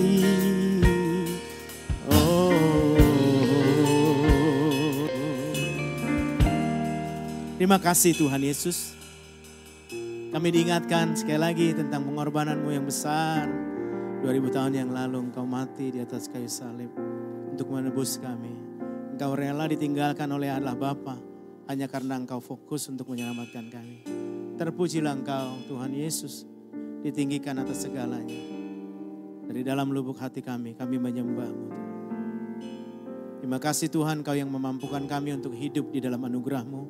Oh, terima kasih Tuhan Yesus. Kami diingatkan sekali lagi tentang pengorbanan-Mu yang besar. 2000 tahun yang lalu Engkau mati di atas kayu salib untuk menebus kami. Engkau rela ditinggalkan oleh Allah Bapa hanya karena Engkau fokus untuk menyelamatkan kami. Terpujilah Engkau Tuhan Yesus, ditinggikan atas segalanya. Dari dalam lubuk hati kami menyembah-Mu. Terima kasih Tuhan, Engkau yang memampukan kami untuk hidup di dalam anugerah-Mu.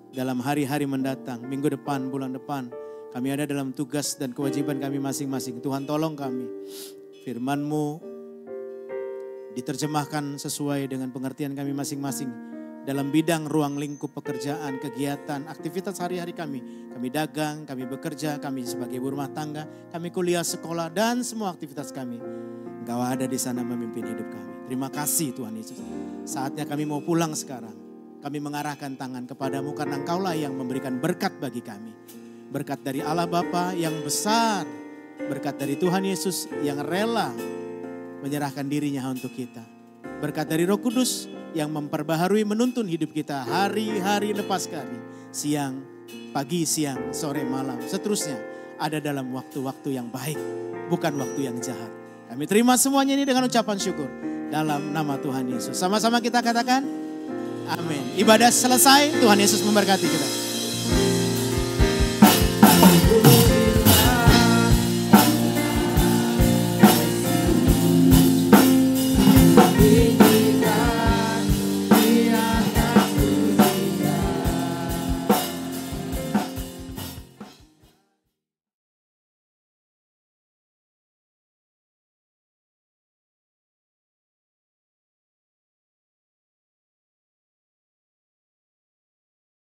Dalam hari-hari mendatang, minggu depan, bulan depan, kami ada dalam tugas dan kewajiban kami masing-masing. Tuhan tolong kami, firman-Mu diterjemahkan sesuai dengan pengertian kami masing-masing dalam bidang ruang lingkup pekerjaan, kegiatan, aktivitas hari-hari kami. Kami dagang, kami bekerja, kami sebagai ibu rumah tangga, kami kuliah, sekolah, dan semua aktivitas kami. Engkau ada di sana memimpin hidup kami. Terima kasih Tuhan Yesus. Saatnya kami mau pulang sekarang. Kami mengarahkan tangan kepadamu karena Engkaulah yang memberikan berkat bagi kami. Berkat dari Allah Bapa yang besar. Berkat dari Tuhan Yesus yang rela menyerahkan dirinya untuk kita. Berkat dari Roh Kudus yang memperbaharui menuntun hidup kita hari-hari lepas hari. Siang, pagi, siang, sore, malam. Seterusnya ada dalam waktu-waktu yang baik. Bukan waktu yang jahat. Kami terima semuanya ini dengan ucapan syukur. Dalam nama Tuhan Yesus. Sama-sama kita katakan amin. Ibadah selesai. Tuhan Yesus memberkati kita.